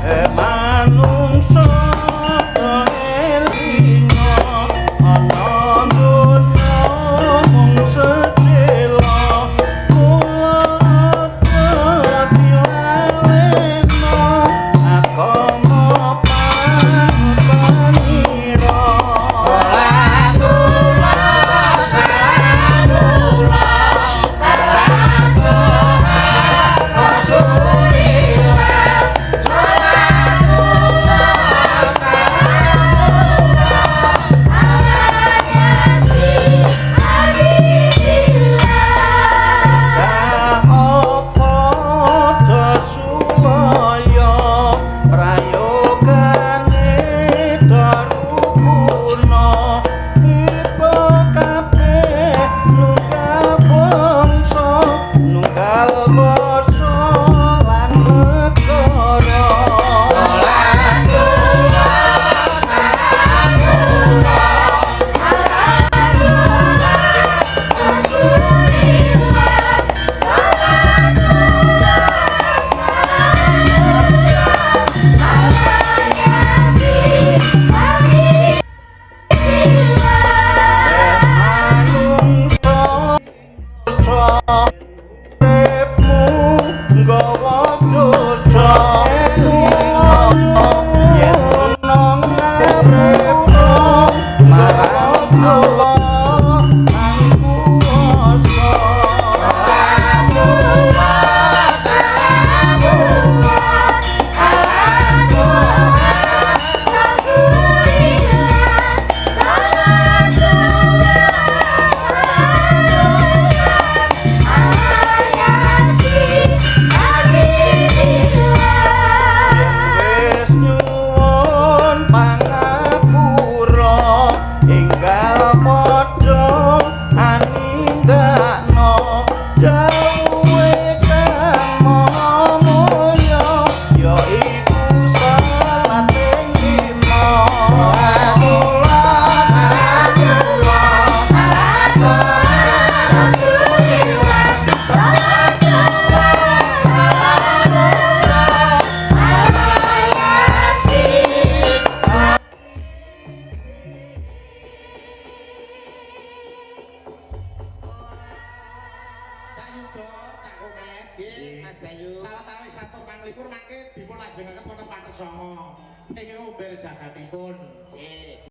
Speaker 5: Emanu
Speaker 1: Yuda Cak Komet
Speaker 2: Nggih, Mas Bayu.
Speaker 1: sawetawis 1 mangke dipun lajengaken wonten Patek Songo ing umbel jagatipun
Speaker 2: Nggih.